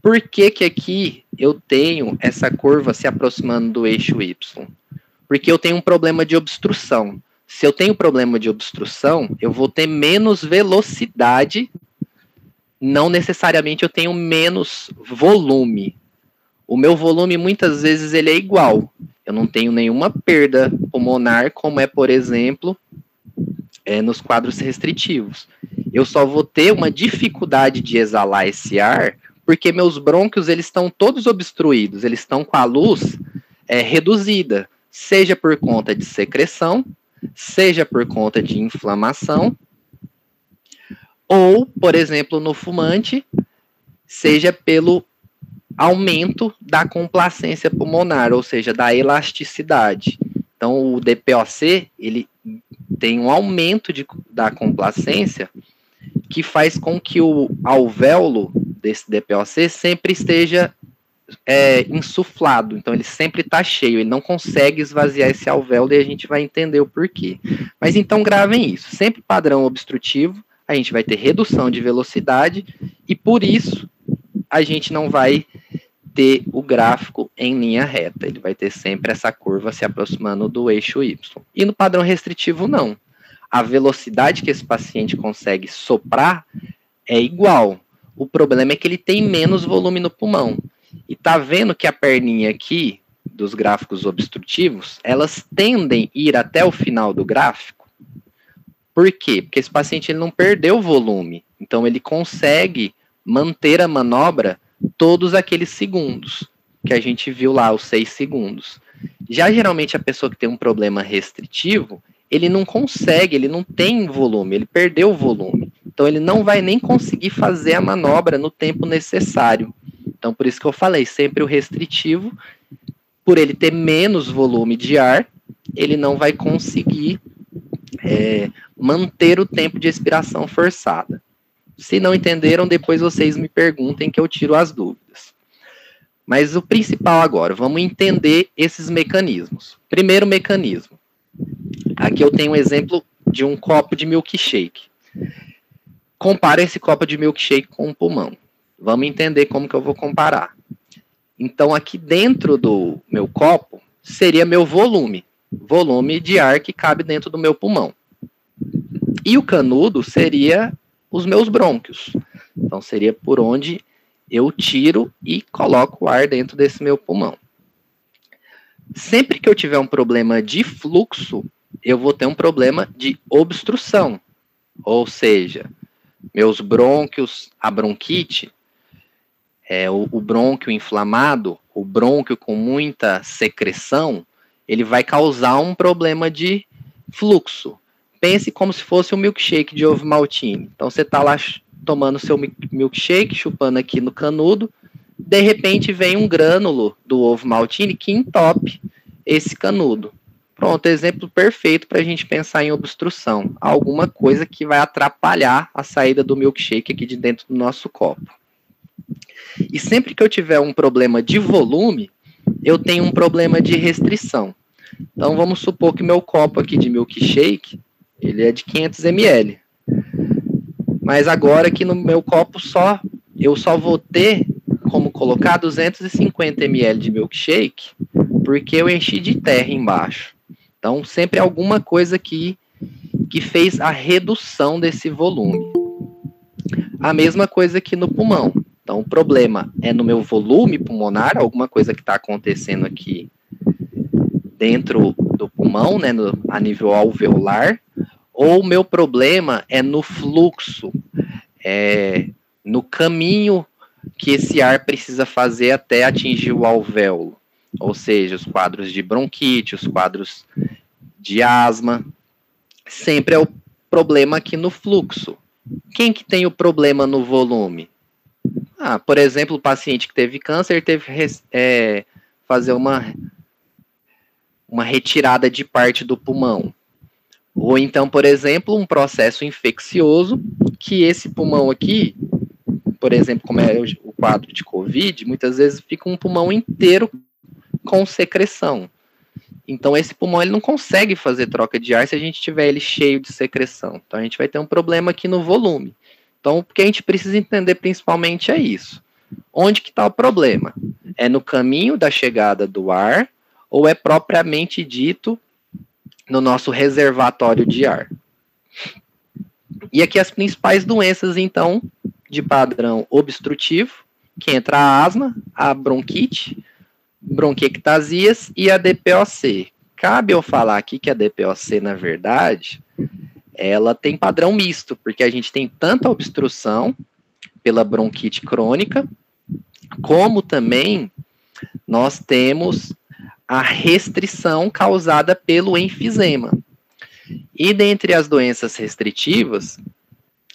Speaker 2: Por que que aqui eu tenho essa curva se aproximando do eixo Y? Porque eu tenho um problema de obstrução. Se eu tenho problema de obstrução, eu vou ter menos velocidade, não necessariamente eu tenho menos volume. O meu volume, muitas vezes, ele é igual. Eu não tenho nenhuma perda pulmonar, como é, por exemplo, nos quadros restritivos. Eu só vou ter uma dificuldade de exalar esse ar, porque meus brônquios, eles estão todos obstruídos, eles estão com a luz reduzida, seja por conta de secreção, seja por conta de inflamação, ou, por exemplo, no fumante, seja pelo aumento da complacência pulmonar, ou seja, da elasticidade. Então, o DPOC, ele tem um aumento da complacência que faz com que o alvéolo desse DPOC sempre esteja insuflado, então ele sempre está cheio, ele não consegue esvaziar esse alvéolo e a gente vai entender o porquê. Mas então gravem isso, sempre padrão obstrutivo, a gente vai ter redução de velocidade e por isso a gente não vai ter o gráfico em linha reta, ele vai ter sempre essa curva se aproximando do eixo Y. E no padrão restritivo não, a velocidade que esse paciente consegue soprar é igual, o problema é que ele tem menos volume no pulmão. E tá vendo que a perninha aqui, dos gráficos obstrutivos, elas tendem a ir até o final do gráfico. Por quê? Porque esse paciente ele não perdeu volume. Então, ele consegue manter a manobra todos aqueles segundos que a gente viu lá, os 6 segundos. Já, geralmente, a pessoa que tem um problema restritivo, ele não consegue, ele não tem volume, ele perdeu o volume. Então, ele não vai nem conseguir fazer a manobra no tempo necessário. Então, por isso que eu falei, sempre o restritivo, por ele ter menos volume de ar, ele não vai conseguir manter o tempo de expiração forçada. Se não entenderam, depois vocês me perguntem que eu tiro as dúvidas. Mas o principal agora, vamos entender esses mecanismos. Primeiro mecanismo. Aqui eu tenho um exemplo de um copo de milkshake. Compara esse copo de milkshake com um pulmão. Vamos entender como que eu vou comparar. Então, aqui dentro do meu copo, seria meu volume de ar que cabe dentro do meu pulmão. E o canudo seria os meus brônquios. Então, seria por onde eu tiro e coloco o ar dentro desse meu pulmão. Sempre que eu tiver um problema de fluxo, eu vou ter um problema de obstrução. Ou seja, meus brônquios, a bronquite, o brônquio inflamado, o brônquio com muita secreção, ele vai causar um problema de fluxo. Pense como se fosse um milkshake de ovo maltine. Então, você está lá tomando seu milkshake, chupando aqui no canudo, de repente vem um grânulo do ovo maltine que entope esse canudo. Pronto, exemplo perfeito para a gente pensar em obstrução. Alguma coisa que vai atrapalhar a saída do milkshake aqui de dentro do nosso copo. E sempre que eu tiver um problema de volume, eu tenho um problema de restrição. Então, vamos supor que meu copo aqui de milkshake, ele é de 500 ml. Mas agora aqui no meu copo eu só vou ter como colocar 250 ml de milkshake, porque eu enchi de terra embaixo. Então, sempre alguma coisa aqui que fez a redução desse volume. A mesma coisa aqui no pulmão. Então, o problema é no meu volume pulmonar, alguma coisa que está acontecendo aqui dentro do pulmão, né, a nível alveolar, ou o meu problema é no fluxo, no caminho que esse ar precisa fazer até atingir o alvéolo. Ou seja, os quadros de bronquite, os quadros de asma, sempre é o problema aqui no fluxo. Quem que tem o problema no volume? Por exemplo, o paciente que teve câncer teve que fazer uma retirada de parte do pulmão. Ou então, por exemplo, um processo infeccioso, que esse pulmão aqui, por exemplo, como é o quadro de COVID, muitas vezes fica um pulmão inteiro com secreção. Então, esse pulmão ele não consegue fazer troca de ar se a gente tiver ele cheio de secreção. Então, a gente vai ter um problema aqui no volume. Então, o que a gente precisa entender principalmente é isso. Onde que está o problema? É no caminho da chegada do ar ou é propriamente dito no nosso reservatório de ar? E aqui as principais doenças, então, de padrão obstrutivo, que entra a asma, a bronquite, bronquiectasias e a DPOC. Cabe eu falar aqui que a DPOC, na verdade, ela tem padrão misto, porque a gente tem tanta obstrução pela bronquite crônica, como também nós temos a restrição causada pelo enfisema. E dentre as doenças restritivas,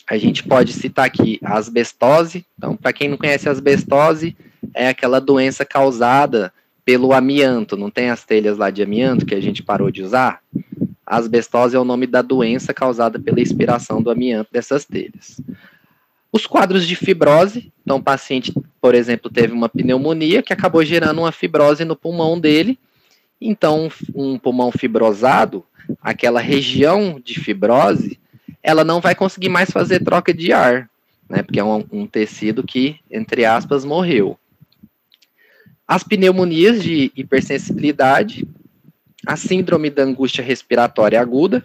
Speaker 2: a gente pode citar aqui a asbestose. Então, para quem não conhece a asbestose, é aquela doença causada pelo amianto. Não tem as telhas lá de amianto que a gente parou de usar? A asbestose é o nome da doença causada pela expiração do amianto dessas telhas. Os quadros de fibrose, então o paciente, por exemplo, teve uma pneumonia que acabou gerando uma fibrose no pulmão dele. Então, um pulmão fibrosado, aquela região de fibrose, ela não vai conseguir mais fazer troca de ar, né? Porque é um tecido que, entre aspas, morreu. As pneumonias de hipersensibilidade, a síndrome da angústia respiratória aguda,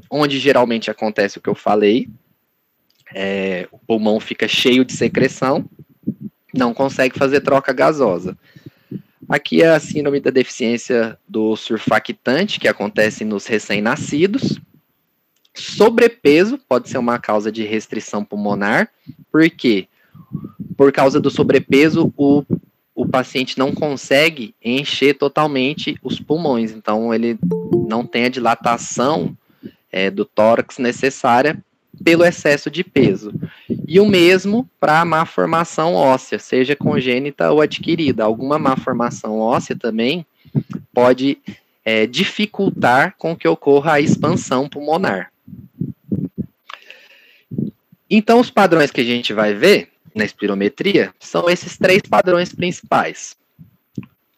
Speaker 2: onde geralmente acontece o que eu falei, o pulmão fica cheio de secreção, não consegue fazer troca gasosa. Aqui é a síndrome da deficiência do surfactante, que acontece nos recém-nascidos. Sobrepeso pode ser uma causa de restrição pulmonar. Por quê? Por causa do sobrepeso, o paciente não consegue encher totalmente os pulmões. Então, ele não tem a dilatação do tórax necessária pelo excesso de peso. E o mesmo para a má formação óssea, seja congênita ou adquirida. Alguma má formação óssea também pode dificultar com que ocorra a expansão pulmonar. Então, os padrões que a gente vai ver na espirometria são esses 3 padrões principais.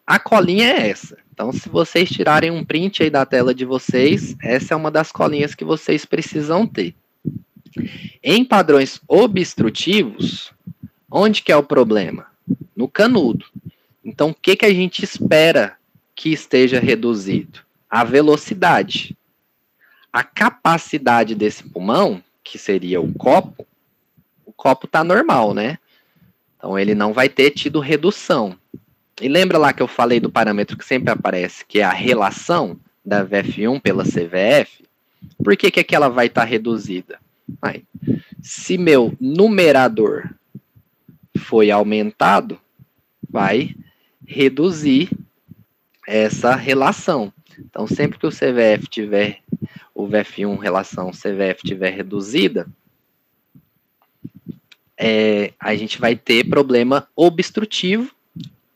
Speaker 2: A colinha é essa. Então, se vocês tirarem um print aí da tela de vocês, essa é uma das colinhas que vocês precisam ter. Em padrões obstrutivos, onde que é o problema? No canudo. Então, o que a gente espera que esteja reduzido? A velocidade. A capacidade desse pulmão, que seria o copo está normal, né? Então, ele não vai ter tido redução. E lembra lá que eu falei do parâmetro que sempre aparece, que é a relação da VF1 pela CVF? Por que que ela vai estar reduzida? Se meu numerador foi aumentado, vai reduzir essa relação. Então, sempre que o CVF tiver, o VF1 relação CVF tiver reduzida, a gente vai ter problema obstrutivo,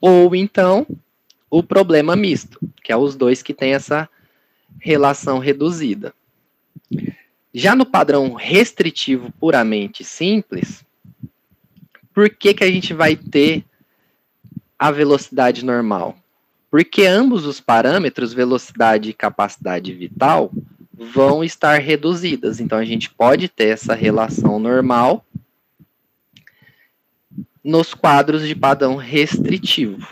Speaker 2: ou então o problema misto, que é os dois que têm essa relação reduzida. Já no padrão restritivo puramente simples, por que a gente vai ter a velocidade normal? Porque ambos os parâmetros, velocidade e capacidade vital, vão estar reduzidas. Então, a gente pode ter essa relação normal nos quadros de padrão restritivo.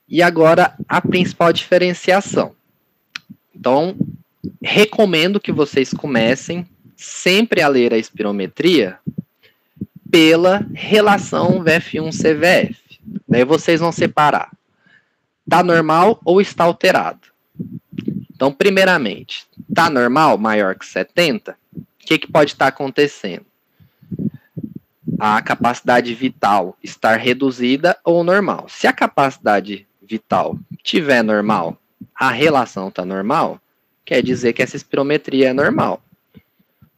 Speaker 2: E agora, a principal diferenciação. Então, recomendo que vocês comecem sempre a ler a espirometria pela relação VF1-CVF. Daí vocês vão separar. Está normal ou está alterado? Então, primeiramente, está normal, maior que 70? O que pode estar acontecendo? A capacidade vital estar reduzida ou normal. Se a capacidade vital estiver normal, a relação está normal, quer dizer que essa espirometria é normal.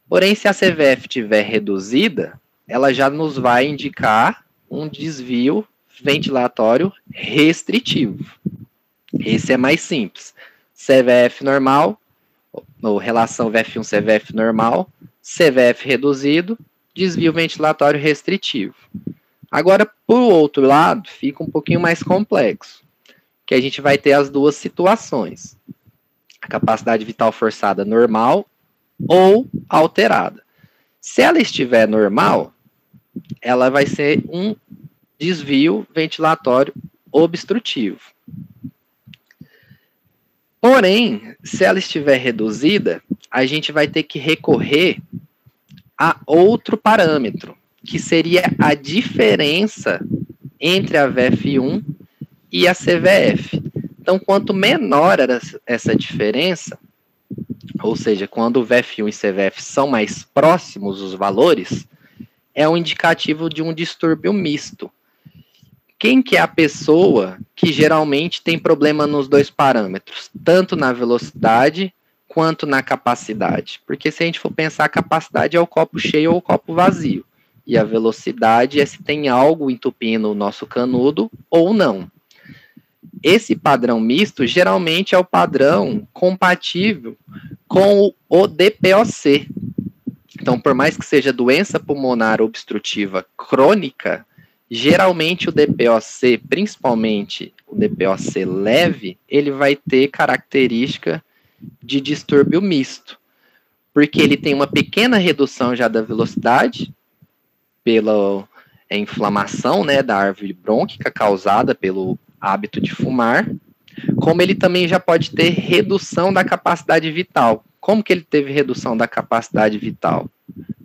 Speaker 2: Porém, se a CVF estiver reduzida, ela já nos vai indicar um desvio ventilatório restritivo. Esse é mais simples. CVF normal, ou relação VF1-CVF normal, CVF reduzido, desvio ventilatório restritivo. Agora, por outro lado, fica um pouquinho mais complexo, que a gente vai ter as duas situações. A capacidade vital forçada normal ou alterada. Se ela estiver normal, ela vai ser um desvio ventilatório obstrutivo. Porém, se ela estiver reduzida, a gente vai ter que recorrer a outro parâmetro, que seria a diferença entre a VF1 e a CVF. Então, quanto menor essa diferença, ou seja, quando o VF1 e CVF são mais próximos os valores, é um indicativo de um distúrbio misto. Quem que é a pessoa que geralmente tem problema nos dois parâmetros, tanto na velocidade quanto na capacidade? Porque se a gente for pensar, a capacidade é o copo cheio ou o copo vazio, e a velocidade é se tem algo entupindo o nosso canudo ou não. Esse padrão misto geralmente é o padrão compatível com o DPOC. Então, por mais que seja doença pulmonar obstrutiva crônica, geralmente o DPOC, principalmente o DPOC leve, ele vai ter característica de distúrbio misto, porque ele tem uma pequena redução já da velocidade pela inflamação, né, da árvore brônquica causada pelo hábito de fumar, como ele também já pode ter redução da capacidade vital. Como que ele teve redução da capacidade vital?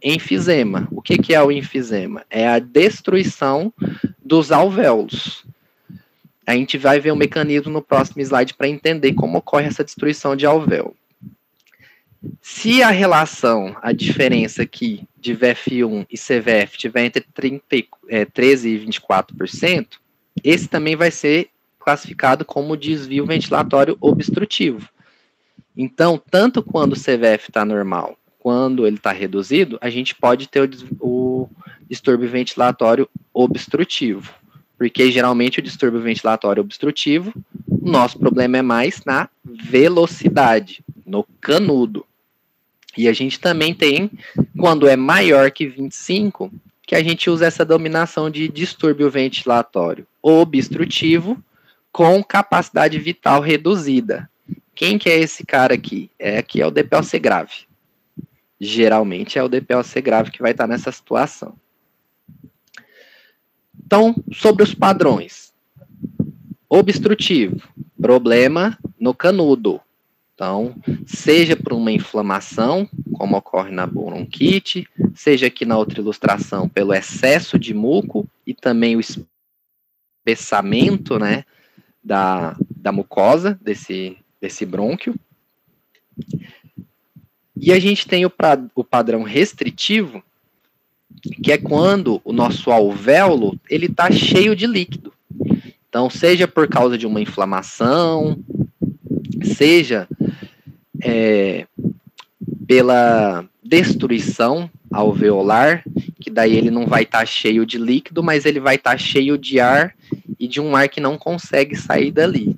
Speaker 2: Enfisema. O que é o enfisema? É a destruição dos alvéolos. A gente vai ver o mecanismo no próximo slide para entender como ocorre essa destruição de alvéolo. Se a relação, a diferença aqui de VF1 e CVF tiver entre 13% e 24%, esse também vai ser classificado como desvio ventilatório obstrutivo. Então, tanto quando o CVF está normal, quando ele está reduzido, a gente pode ter o distúrbio ventilatório obstrutivo. Porque geralmente o distúrbio ventilatório obstrutivo, o nosso problema é mais na velocidade, no canudo. E a gente também tem, quando é maior que 25, que a gente usa essa denominação de distúrbio ventilatório obstrutivo com capacidade vital reduzida. Quem que é esse cara aqui? Aqui é o DPOC grave. Geralmente é o DPOC grave que vai estar nessa situação. Então, sobre os padrões. Obstrutivo, problema no canudo. Então, seja por uma inflamação, como ocorre na bronquite, seja aqui na outra ilustração pelo excesso de muco e também o espessamento, né, da mucosa desse brônquio. E a gente tem o padrão restritivo, que é quando o nosso alvéolo ele está cheio de líquido. Então, seja por causa de uma inflamação, seja pela destruição alveolar, que daí ele não vai estar cheio de líquido, mas ele vai estar cheio de ar e de um ar que não consegue sair dali.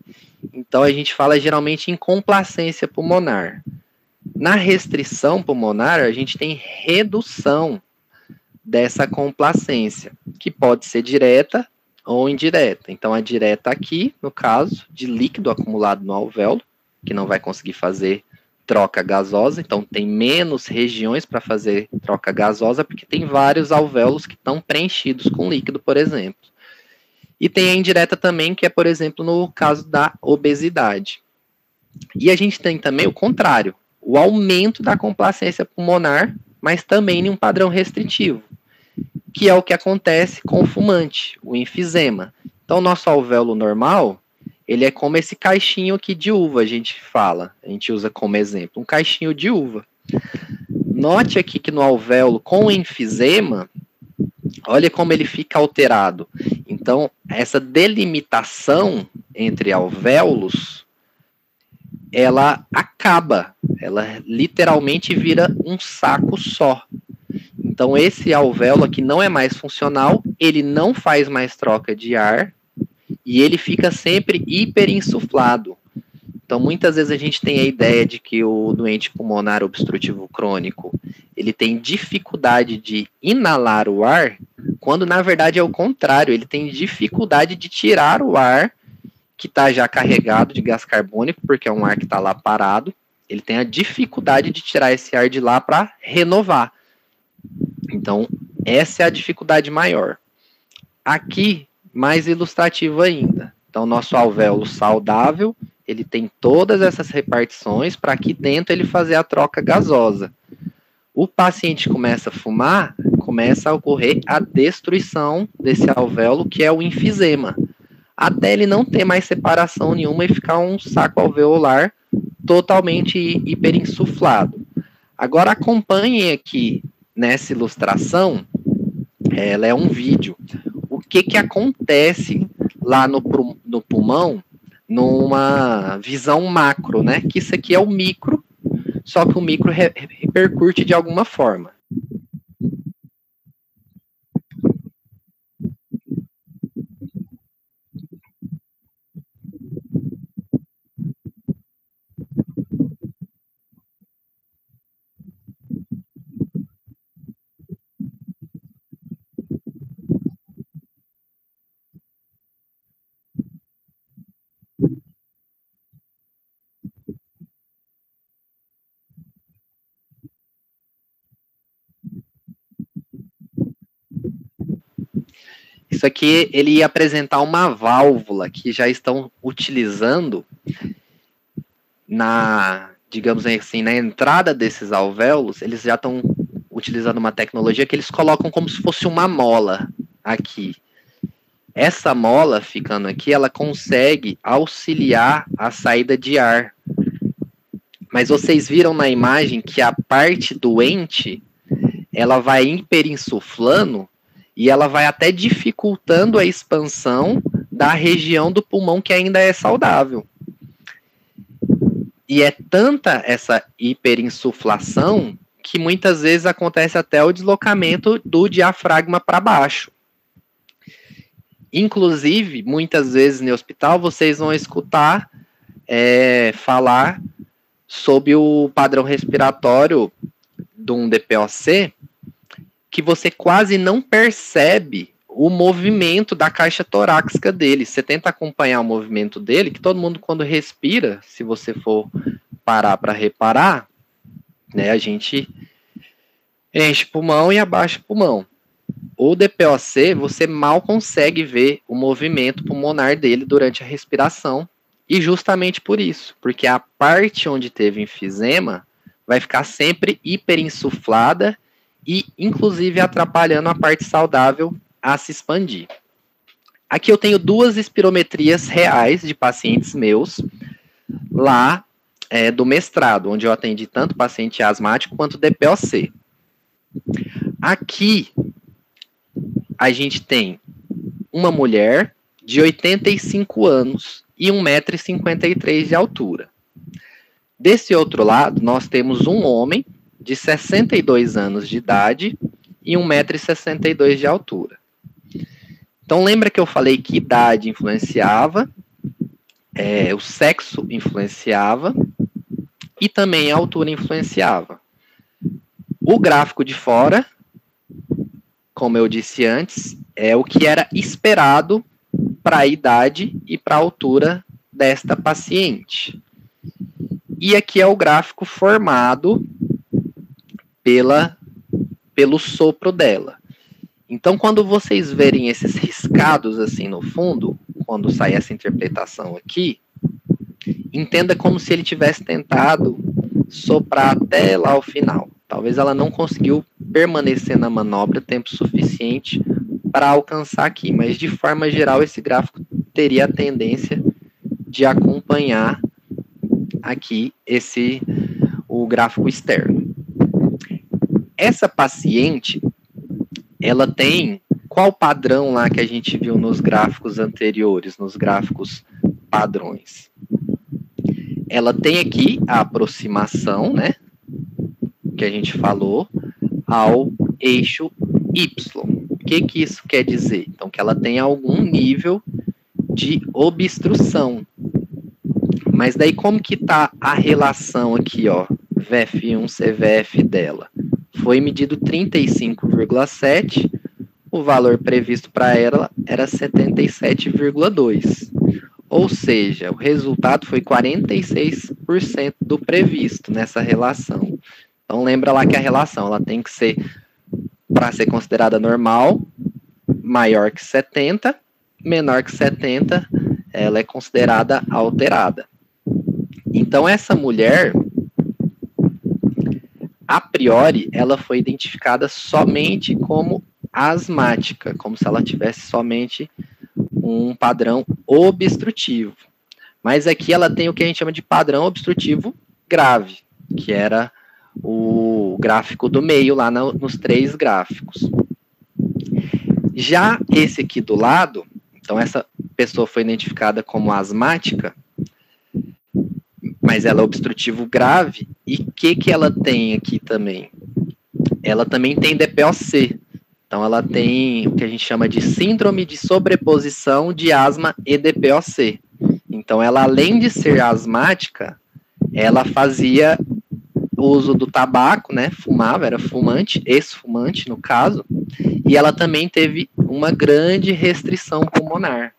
Speaker 2: Então a gente fala geralmente em complacência pulmonar. Na restrição pulmonar, a gente tem redução dessa complacência, que pode ser direta ou indireta. Então a direta aqui, no caso, de líquido acumulado no alvéolo, que não vai conseguir fazer troca gasosa, então tem menos regiões para fazer troca gasosa, porque tem vários alvéolos que estão preenchidos com líquido, por exemplo. E tem a indireta também, que é, por exemplo, no caso da obesidade. E a gente tem também o contrário, o aumento da complacência pulmonar, mas também em um padrão restritivo, que é o que acontece com o fumante, o enfisema. Então, o nosso alvéolo normal, ele é como esse caixinho aqui de uva, a gente fala, a gente usa como exemplo, um caixinho de uva. Note aqui que no alvéolo com enfisema, olha como ele fica alterado. Então, essa delimitação entre alvéolos, ela acaba, ela literalmente vira um saco só. Então, esse alvéolo aqui não é mais funcional, ele não faz mais troca de ar, e ele fica sempre hiperinsuflado. Então, muitas vezes a gente tem a ideia de que o doente pulmonar obstrutivo crônico, ele tem dificuldade de inalar o ar, quando na verdade é o contrário, ele tem dificuldade de tirar o ar que está já carregado de gás carbônico, porque é um ar que está lá parado, ele tem a dificuldade de tirar esse ar de lá para renovar. Então, essa é a dificuldade maior. Aqui, mais ilustrativo ainda. Então, nosso alvéolo saudável, ele tem todas essas repartições para aqui dentro ele fazer a troca gasosa. O paciente começa a fumar, começa a ocorrer a destruição desse alvéolo, que é o enfisema, até ele não ter mais separação nenhuma e ficar um saco alveolar totalmente hiperinsuflado. Agora, acompanhem aqui nessa ilustração, ela é um vídeo. O que acontece lá no pulmão, numa visão macro, né? Que isso aqui é o micro, só que o micro repercute de alguma forma. Isso aqui, ele ia apresentar uma válvula que já estão utilizando na, digamos assim, na entrada desses alvéolos, eles já estão utilizando uma tecnologia que eles colocam como se fosse uma mola aqui. Essa mola, ficando aqui, ela consegue auxiliar a saída de ar. Mas vocês viram na imagem que a parte doente, ela vai hiperinsuflando e ela vai até dificultando a expansão da região do pulmão que ainda é saudável. E é tanta essa hiperinsuflação que muitas vezes acontece até o deslocamento do diafragma para baixo. Inclusive, muitas vezes no hospital, vocês vão escutar falar sobre o padrão respiratório de um DPOC, que você quase não percebe o movimento da caixa torácica dele. Você tenta acompanhar o movimento dele, que todo mundo quando respira, se você for parar para reparar, né, a gente enche o pulmão e abaixa o pulmão. O DPOC, você mal consegue ver o movimento pulmonar dele durante a respiração, e justamente por isso, porque a parte onde teve enfisema vai ficar sempre hiperinsuflada e, inclusive, atrapalhando a parte saudável a se expandir. Aqui eu tenho 2 espirometrias reais de pacientes meus, lá do mestrado, onde eu atendi tanto paciente asmático quanto DPOC. Aqui, a gente tem uma mulher de 85 anos e 1,53 m de altura. Desse outro lado, nós temos um homem de 62 anos de idade e 1,62 m de altura. Então, lembra que eu falei que idade influenciava, o sexo influenciava e também a altura influenciava. O gráfico de fora, como eu disse antes, é o que era esperado para a idade e para a altura desta paciente. E aqui é o gráfico formado pelo sopro dela. Então, quando vocês verem esses riscados assim no fundo, quando sai essa interpretação aqui, entenda como se ele tivesse tentado soprar até lá o final. Talvez ela não conseguiu permanecer na manobra tempo suficiente para alcançar aqui, mas de forma geral esse gráfico teria a tendência de acompanhar aqui o gráfico externo. Essa paciente, ela tem qual padrão lá que a gente viu nos gráficos anteriores, nos gráficos padrões? Ela tem aqui a aproximação, né, que a gente falou, ao eixo Y. O que isso quer dizer? Então, que ela tem algum nível de obstrução. Mas daí como que está a relação aqui, ó, VF1, CVF dela? Foi medido 35,7, o valor previsto para ela era 77,2. Ou seja, o resultado foi 46% do previsto nessa relação. Então, lembra lá que a relação ela tem que ser, para ser considerada normal, maior que 70, menor que 70, ela é considerada alterada. Então, essa mulher, a priori, ela foi identificada somente como asmática, como se ela tivesse somente um padrão obstrutivo. Mas aqui ela tem o que a gente chama de padrão obstrutivo grave, que era o gráfico do meio, lá nos 3 gráficos. Já esse aqui do lado, então essa pessoa foi identificada como asmática, mas ela é obstrutivo grave, e o que ela tem aqui também? Ela também tem DPOC, então ela tem o que a gente chama de síndrome de sobreposição de asma e DPOC. Então ela, além de ser asmática, ela fazia uso do tabaco, né, fumava, era fumante, ex-fumante no caso, e ela também teve uma grande restrição pulmonar.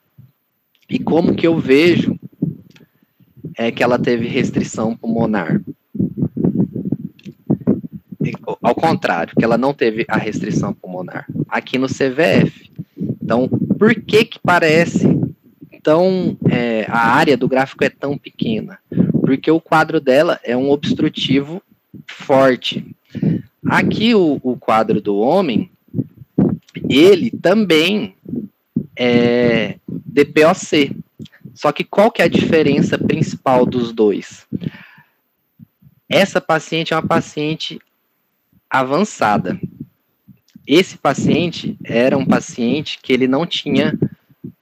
Speaker 2: E como que eu vejo que ela teve restrição pulmonar? Ao contrário, que ela não teve a restrição pulmonar. Aqui no CVF. Então, por que parece tão... a área do gráfico é tão pequena? Porque o quadro dela é um obstrutivo forte. Aqui o quadro do homem, ele também é DPOC. Só que qual que é a diferença principal dos dois? Essa paciente é uma paciente avançada. Esse paciente era um paciente que ele não tinha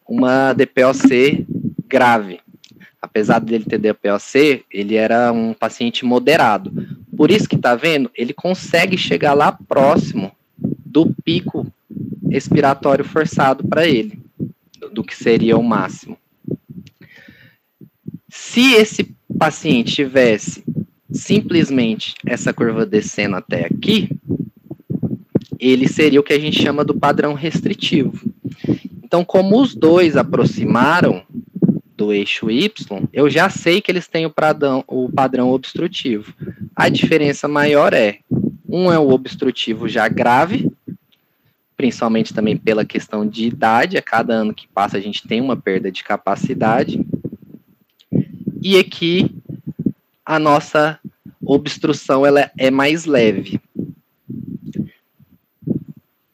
Speaker 2: uma DPOC grave. Apesar dele ter DPOC, ele era um paciente moderado. Por isso que, tá vendo, ele consegue chegar lá próximo do pico expiratório forçado para ele, do que seria o máximo. Se esse paciente tivesse simplesmente essa curva descendo até aqui, ele seria o que a gente chama do padrão restritivo. Então, como os dois aproximaram do eixo Y, eu já sei que eles têm o padrão obstrutivo. A diferença maior um é o obstrutivo já grave, principalmente também pela questão de idade, a cada ano que passa a gente tem uma perda de capacidade, e aqui a nossa obstrução ela é mais leve.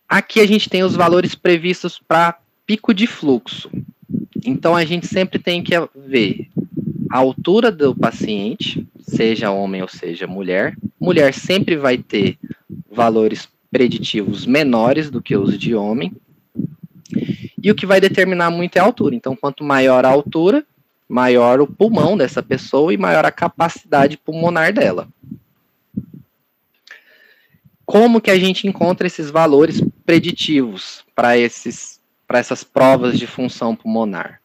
Speaker 2: Aqui a gente tem os valores previstos para pico de fluxo. Então, a gente sempre tem que ver a altura do paciente, seja homem ou seja mulher. Mulher sempre vai ter valores preditivos menores do que os de homem. e o que vai determinar muito é a altura. Então, quanto maior a altura, maior o pulmão dessa pessoa e maior a capacidade pulmonar dela. Como que a gente encontra esses valores preditivos para essas provas de função pulmonar?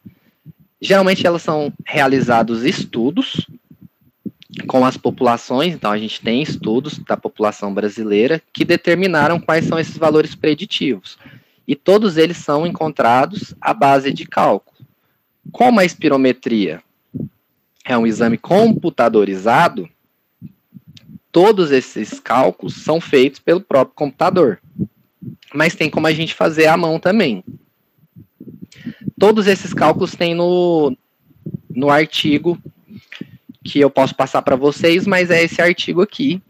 Speaker 2: Geralmente elas são realizados estudos com as populações, então a gente tem estudos da população brasileira que determinaram quais são esses valores preditivos. E todos eles são encontrados à base de cálculo. Como a espirometria é um exame computadorizado, todos esses cálculos são feitos pelo próprio computador. Mas tem como a gente fazer à mão também. Todos esses cálculos tem no artigo que eu posso passar para vocês, mas é esse artigo aqui,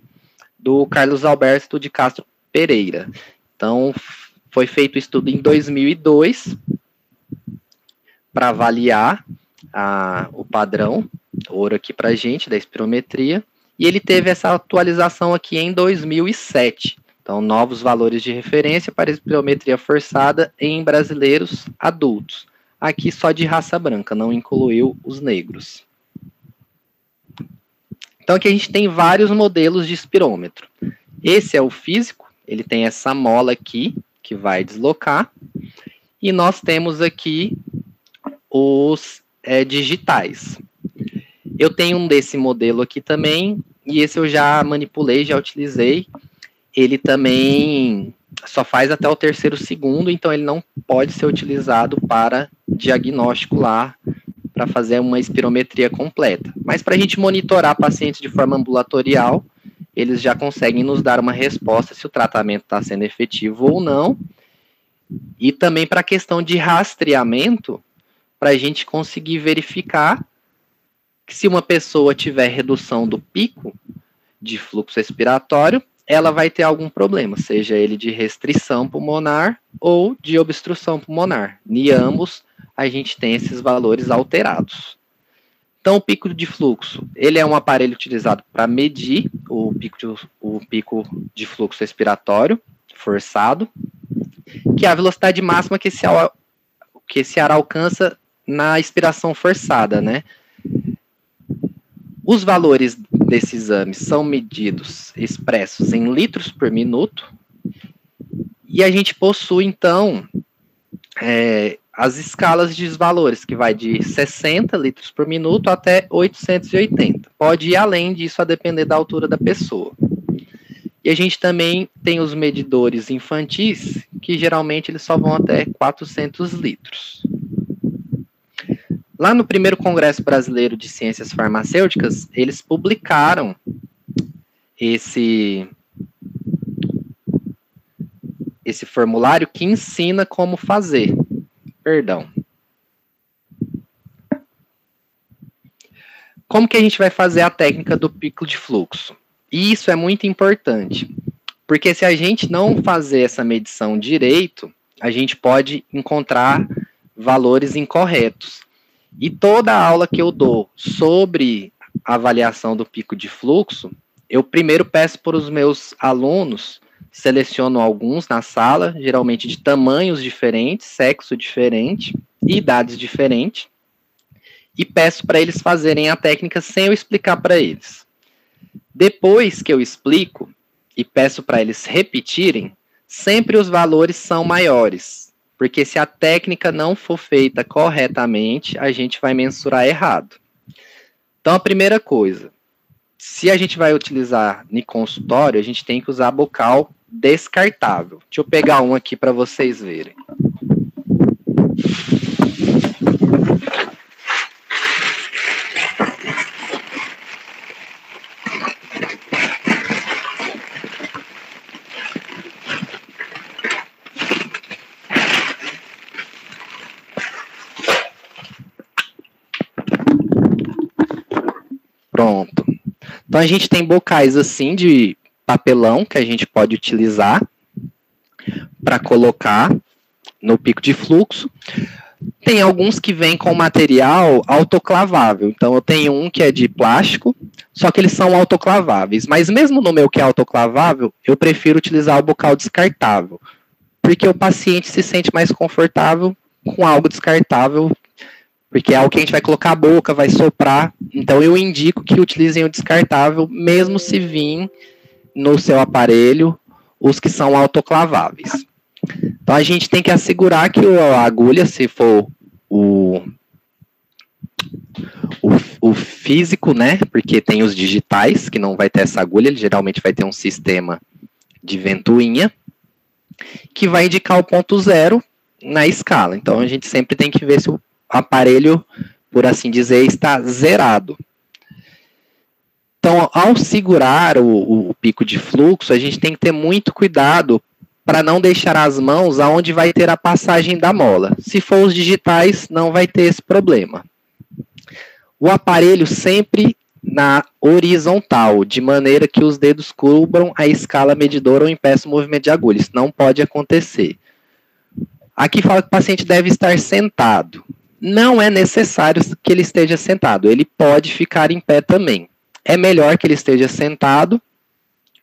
Speaker 2: do Carlos Alberto de Castro Pereira. Então, foi feito o estudo em 2002, para avaliar o padrão ouro aqui para a gente, da espirometria, e ele teve essa atualização aqui em 2007. Então, novos valores de referência para espirometria forçada em brasileiros adultos. Aqui só de raça branca, não incluiu os negros. Então, aqui a gente tem vários modelos de espirômetro. Esse é o físico, ele tem essa mola aqui, que vai deslocar, e nós temos aqui os digitais. Eu tenho um desse modelo aqui também, e esse eu já manipulei, já utilizei. Ele também só faz até o 3º segundo, então ele não pode ser utilizado para diagnóstico lá, para fazer uma espirometria completa. Mas para a gente monitorar pacientes de forma ambulatorial, eles já conseguem nos dar uma resposta se o tratamento está sendo efetivo ou não. E também para a questão de rastreamento, para a gente conseguir verificar que se uma pessoa tiver redução do pico de fluxo respiratório, ela vai ter algum problema, seja ele de restrição pulmonar ou de obstrução pulmonar. Em ambos, a gente tem esses valores alterados. Então, o pico de fluxo, ele é um aparelho utilizado para medir o pico de fluxo respiratório forçado, que é a velocidade máxima que esse ar alcança na expiração forçada, né? Os valores desse exame são medidos, expressos em litros por minuto, e a gente possui, então, as escalas de valores, que vai de 60 litros por minuto até 880. Pode ir além disso, a depender da altura da pessoa. E a gente também tem os medidores infantis, que geralmente eles só vão até 400 litros. Lá no primeiro Congresso Brasileiro de Ciências Farmacêuticas, eles publicaram esse formulário que ensina como fazer. Como que a gente vai fazer a técnica do pico de fluxo? E isso é muito importante, porque se a gente não fazer essa medição direito, a gente pode encontrar valores incorretos. E toda a aula que eu dou sobre a avaliação do pico de fluxo, eu primeiro peço para os meus alunos, seleciono alguns na sala, geralmente de tamanhos diferentes, sexo diferente e idades diferentes, e peço para eles fazerem a técnica sem eu explicar para eles. Depois que eu explico e peço para eles repetirem, sempre os valores são maiores. Porque se a técnica não for feita corretamente, a gente vai mensurar errado. Então, a primeira coisa, se a gente vai utilizar no consultório, a gente tem que usar bocal descartável. Deixa eu pegar um aqui para vocês verem. Pronto. Então, a gente tem bocais assim de papelão que a gente pode utilizar para colocar no pico de fluxo. Tem alguns que vêm com material autoclavável. Então, eu tenho um que é de plástico, só que eles são autoclaváveis. Mas mesmo no meu que é autoclavável, eu prefiro utilizar o bocal descartável, porque o paciente se sente mais confortável com algo descartável, porque é algo que a gente vai colocar a boca, vai soprar. Então, eu indico que utilizem o descartável, mesmo se vir no seu aparelho os que são autoclaváveis. Então, a gente tem que assegurar que a agulha, se for o físico, né, porque tem os digitais, que não vai ter essa agulha, ele geralmente vai ter um sistema de ventoinha, que vai indicar o ponto zero na escala. Então, a gente sempre tem que ver se o aparelho, por assim dizer, está zerado. Então, ao segurar o pico de fluxo, a gente tem que ter muito cuidado para não deixar as mãos aonde vai ter a passagem da mola. Se for os digitais, não vai ter esse problema. O aparelho sempre na horizontal, de maneira que os dedos cubram a escala medidora ou impeçam o movimento de agulha. Isso não pode acontecer. Aqui fala que o paciente deve estar sentado. Não é necessário que ele esteja sentado, ele pode ficar em pé também. É melhor que ele esteja sentado,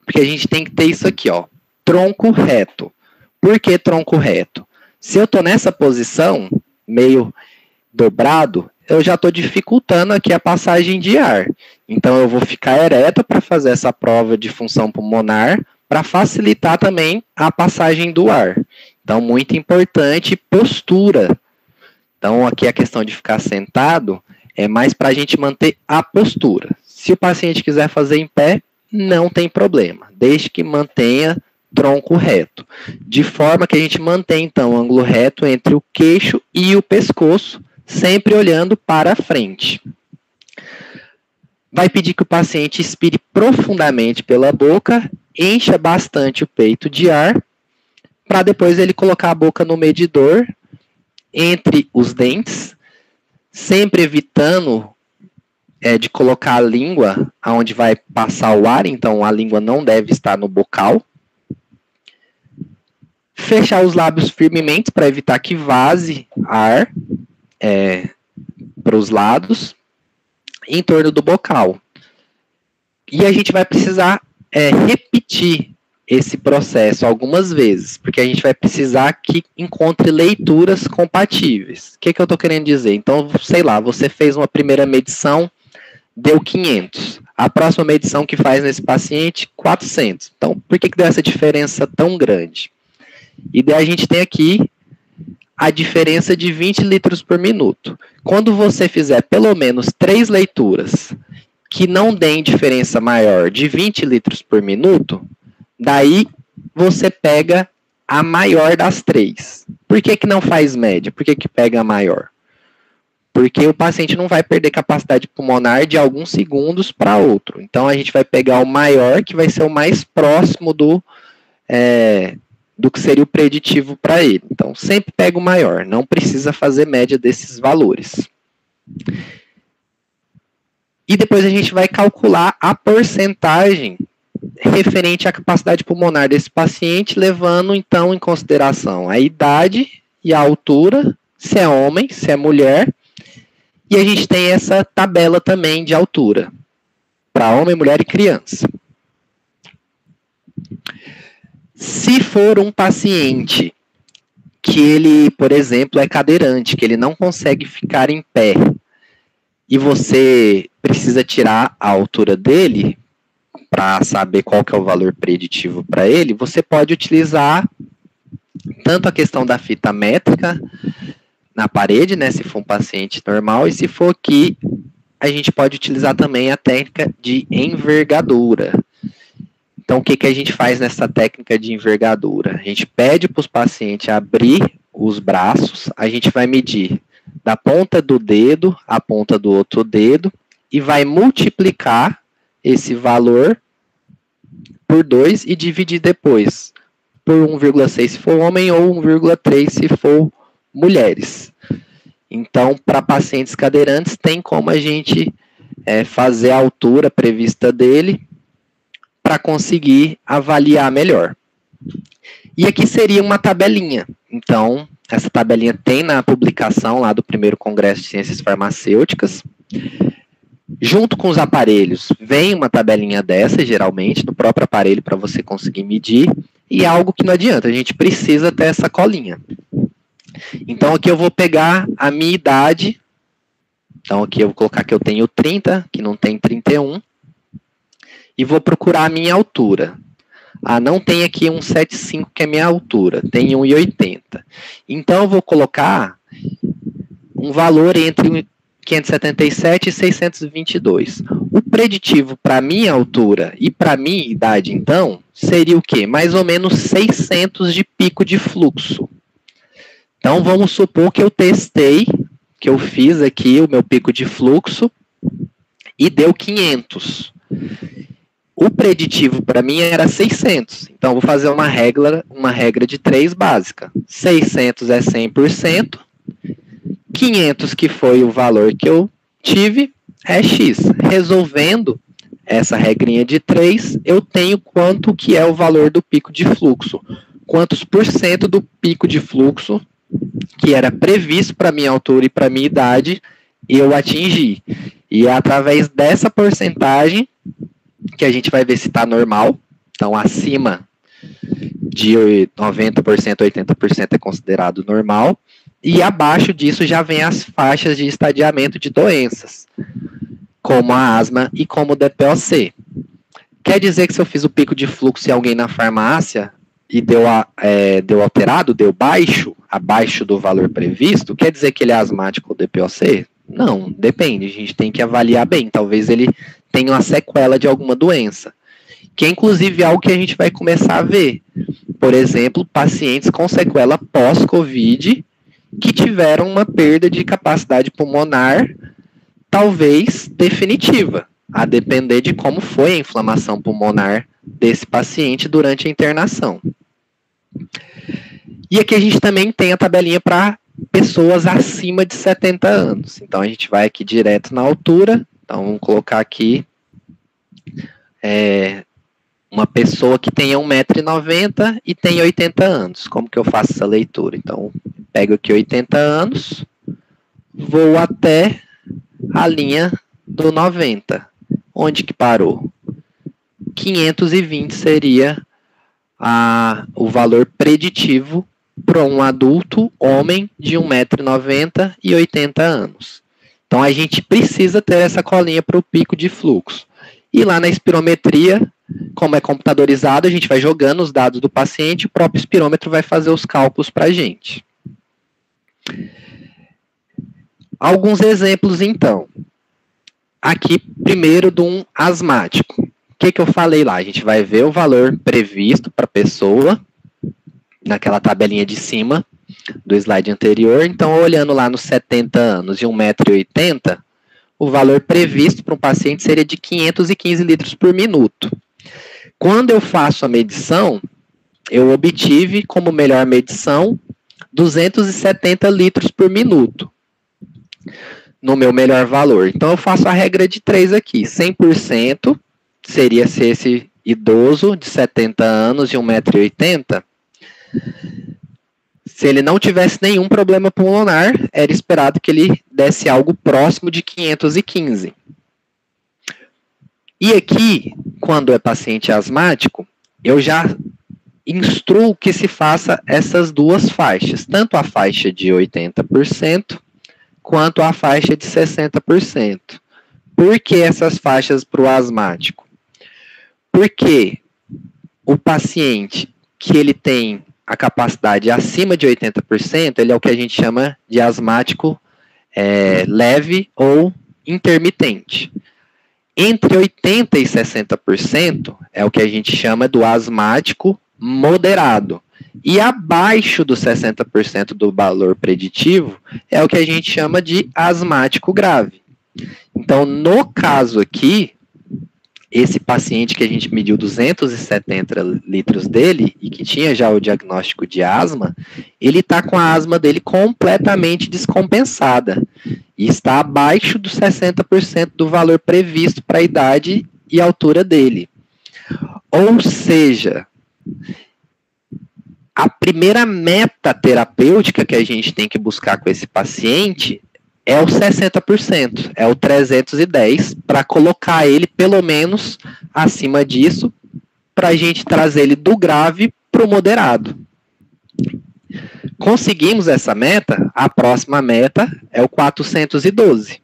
Speaker 2: porque a gente tem que ter isso aqui, ó, tronco reto. Por que tronco reto? Se eu estou nessa posição, meio dobrado, eu já estou dificultando aqui a passagem de ar. Então, eu vou ficar ereto para fazer essa prova de função pulmonar, para facilitar também a passagem do ar. Então, muito importante, postura. Então, aqui a questão de ficar sentado é mais para a gente manter a postura. Se o paciente quiser fazer em pé, não tem problema, desde que mantenha tronco reto. De forma que a gente mantém, então, o ângulo reto entre o queixo e o pescoço, sempre olhando para frente. Vai pedir que o paciente expire profundamente pela boca, encha bastante o peito de ar, para depois ele colocar a boca no medidor, entre os dentes, sempre evitando de colocar a língua onde vai passar o ar, então a língua não deve estar no bocal. Fechar os lábios firmemente para evitar que vaze ar para os lados, em torno do bocal. E a gente vai precisar repetir esse processo algumas vezes, porque a gente vai precisar que encontre leituras compatíveis. O que eu estou querendo dizer? Então, sei lá, você fez uma primeira medição, deu 500. A próxima medição que faz nesse paciente, 400. Então, por que deu essa diferença tão grande? E daí a gente tem aqui a diferença de 20 litros por minuto. Quando você fizer pelo menos 3 leituras que não deem diferença maior de 20 litros por minuto, daí você pega a maior das 3. Por que não faz média? Por que pega a maior? Porque o paciente não vai perder capacidade pulmonar de alguns segundos para outro. Então, a gente vai pegar o maior, que vai ser o mais próximo do que seria o preditivo para ele. Então, sempre pega o maior. Não precisa fazer média desses valores. E depois a gente vai calcular a porcentagem referente à capacidade pulmonar desse paciente, levando, então, em consideração a idade e a altura, se é homem, se é mulher. E a gente tem essa tabela também de altura, para homem, mulher e criança. Se for um paciente que ele, por exemplo, é cadeirante, que ele não consegue ficar em pé, e você precisa tirar a altura dele, para saber qual que é o valor preditivo para ele, você pode utilizar tanto a questão da fita métrica na parede, né, se for um paciente normal, e se for aqui, a gente pode utilizar também a técnica de envergadura. Então, o que a gente faz nessa técnica de envergadura? A gente pede para os pacientes abrir os braços, a gente vai medir da ponta do dedo à ponta do outro dedo, e vai multiplicar esse valor por 2 e dividir depois por 1,6 se for homem ou 1,3 se for mulheres. Então, para pacientes cadeirantes, tem como a gente fazer a altura prevista dele para conseguir avaliar melhor. E aqui seria uma tabelinha. Então, essa tabelinha tem na publicação lá do primeiro Congresso de Ciências Farmacêuticas. Junto com os aparelhos, vem uma tabelinha dessa, geralmente, no próprio aparelho para você conseguir medir. E é algo que não adianta, a gente precisa ter essa colinha. Então aqui eu vou pegar a minha idade. Então aqui eu vou colocar que eu tenho 30, que não tem 31. E vou procurar a minha altura. Ah, não tem aqui 1,75, que é a minha altura. Tem 1,80. Então eu vou colocar um valor entre 577 e 622. O preditivo para minha altura e para minha idade, então, seria o quê? Mais ou menos 600 de pico de fluxo. Então, vamos supor que eu testei, que eu fiz aqui o meu pico de fluxo e deu 500. O preditivo para mim era 600. Então, eu vou fazer uma regra de 3 básica. 600 é 100%. 500, que foi o valor que eu tive, é X. Resolvendo essa regrinha de 3, eu tenho quanto que é o valor do pico de fluxo. Quantos por cento do pico de fluxo que era previsto para minha altura e para minha idade, eu atingi. E é através dessa porcentagem que a gente vai ver se está normal. Então, acima de 90%, 80% é considerado normal. E abaixo disso já vem as faixas de estadiamento de doenças, como a asma e como o DPOC. Quer dizer que se eu fiz o pico de fluxo em alguém na farmácia e deu alterado, deu baixo, abaixo do valor previsto, quer dizer que ele é asmático ou DPOC? Não, depende, a gente tem que avaliar bem. Talvez ele tenha uma sequela de alguma doença, que é inclusive algo que a gente vai começar a ver. Por exemplo, pacientes com sequela pós-Covid que tiveram uma perda de capacidade pulmonar, talvez definitiva, a depender de como foi a inflamação pulmonar desse paciente durante a internação. E aqui a gente também tem a tabelinha para pessoas acima de 70 anos. Então a gente vai aqui direto na altura. Então vamos colocar aqui uma pessoa que tenha 1,90 m e tenha 80 anos. Como que eu faço essa leitura? Então, pego aqui 80 anos, vou até a linha do 90. Onde que parou? 520 seria o valor preditivo para um adulto homem de 1,90 m e 80 anos. Então, a gente precisa ter essa colinha para o pico de fluxo. E lá na espirometria, como é computadorizado, a gente vai jogando os dados do paciente, o próprio espirômetro vai fazer os cálculos para a gente. Alguns exemplos, então. Aqui, primeiro, de um asmático. O que eu falei lá? A gente vai ver o valor previsto para a pessoa, naquela tabelinha de cima do slide anterior. Então, olhando lá nos 70 anos e 1,80 m, o valor previsto para um paciente seria de 515 litros por minuto. Quando eu faço a medição, eu obtive como melhor medição 270 litros por minuto no meu melhor valor. Então, eu faço a regra de 3 aqui. 100% seria se esse idoso de 70 anos e 1,80 m, se ele não tivesse nenhum problema pulmonar, era esperado que ele desse algo próximo de 515. E aqui, quando é paciente asmático, eu já instruo que se faça essas duas faixas, tanto a faixa de 80% quanto a faixa de 60%. Por que essas faixas para o asmático? Porque o paciente que ele tem a capacidade acima de 80%, ele é o que a gente chama de asmático leve ou intermitente. Entre 80% e 60% é o que a gente chama do asmático moderado. E abaixo dos 60% do valor preditivo é o que a gente chama de asmático grave. Então, no caso aqui, esse paciente que a gente mediu 270 litros dele e que tinha já o diagnóstico de asma, ele está com a asma dele completamente descompensada e está abaixo dos 60% do valor previsto para a idade e altura dele. Ou seja, a primeira meta terapêutica que a gente tem que buscar com esse paciente é o 60%, é o 310, para colocar ele pelo menos acima disso, para a gente trazer ele do grave para o moderado. Conseguimos essa meta, a próxima meta é o 412.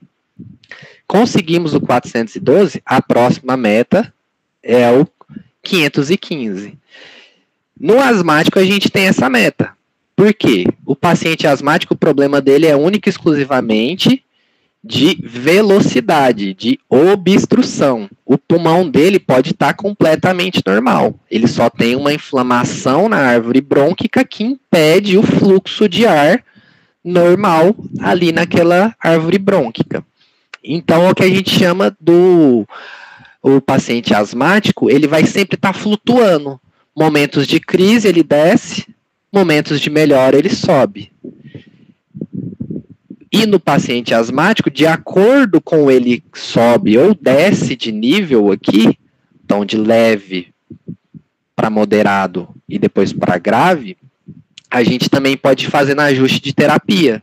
Speaker 2: Conseguimos o 412, a próxima meta é o 515. No asmático, a gente tem essa meta. Por quê? O paciente asmático, o problema dele é único e exclusivamente de velocidade, de obstrução. O pulmão dele pode estar completamente normal. Ele só tem uma inflamação na árvore brônquica que impede o fluxo de ar normal ali naquela árvore brônquica. Então, é o que a gente chama o paciente asmático, ele vai sempre estar flutuando. Momentos de crise, ele desce, momentos de melhora, ele sobe. E no paciente asmático, de acordo com ele sobe ou desce de nível aqui, então de leve para moderado e depois para grave, a gente também pode fazer no ajuste de terapia.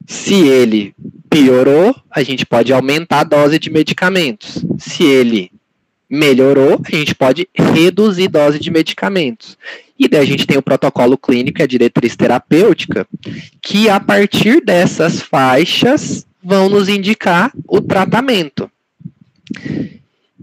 Speaker 2: Se ele piorou, a gente pode aumentar a dose de medicamentos. Se ele melhorou, a gente pode reduzir a dose de medicamentos. E daí a gente tem o protocolo clínico e a diretriz terapêutica, que a partir dessas faixas vão nos indicar o tratamento.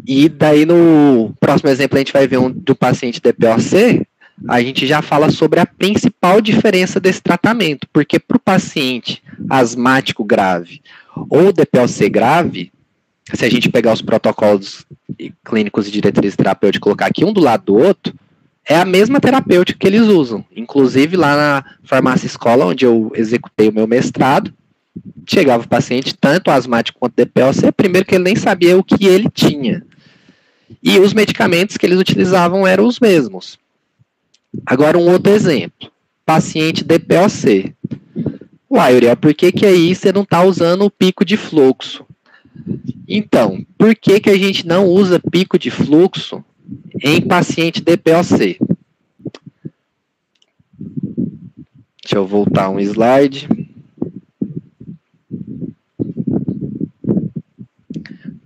Speaker 2: E daí no próximo exemplo a gente vai ver do paciente DPOC, a gente já fala sobre a principal diferença desse tratamento, porque para o paciente asmático grave ou DPOC grave, se a gente pegar os protocolos clínicos e diretrizes terapêuticas e colocar aqui um do lado do outro, é a mesma terapêutica que eles usam. Inclusive lá na farmácia escola, onde eu executei o meu mestrado, chegava o paciente, tanto asmático quanto DPOC, primeiro que ele nem sabia o que ele tinha. E os medicamentos que eles utilizavam eram os mesmos. Agora um outro exemplo. Paciente DPOC. Uai, Uriel, por que aí você não está usando o pico de fluxo? Então, por que a gente não usa pico de fluxo em paciente DPOC? Deixa eu voltar um slide.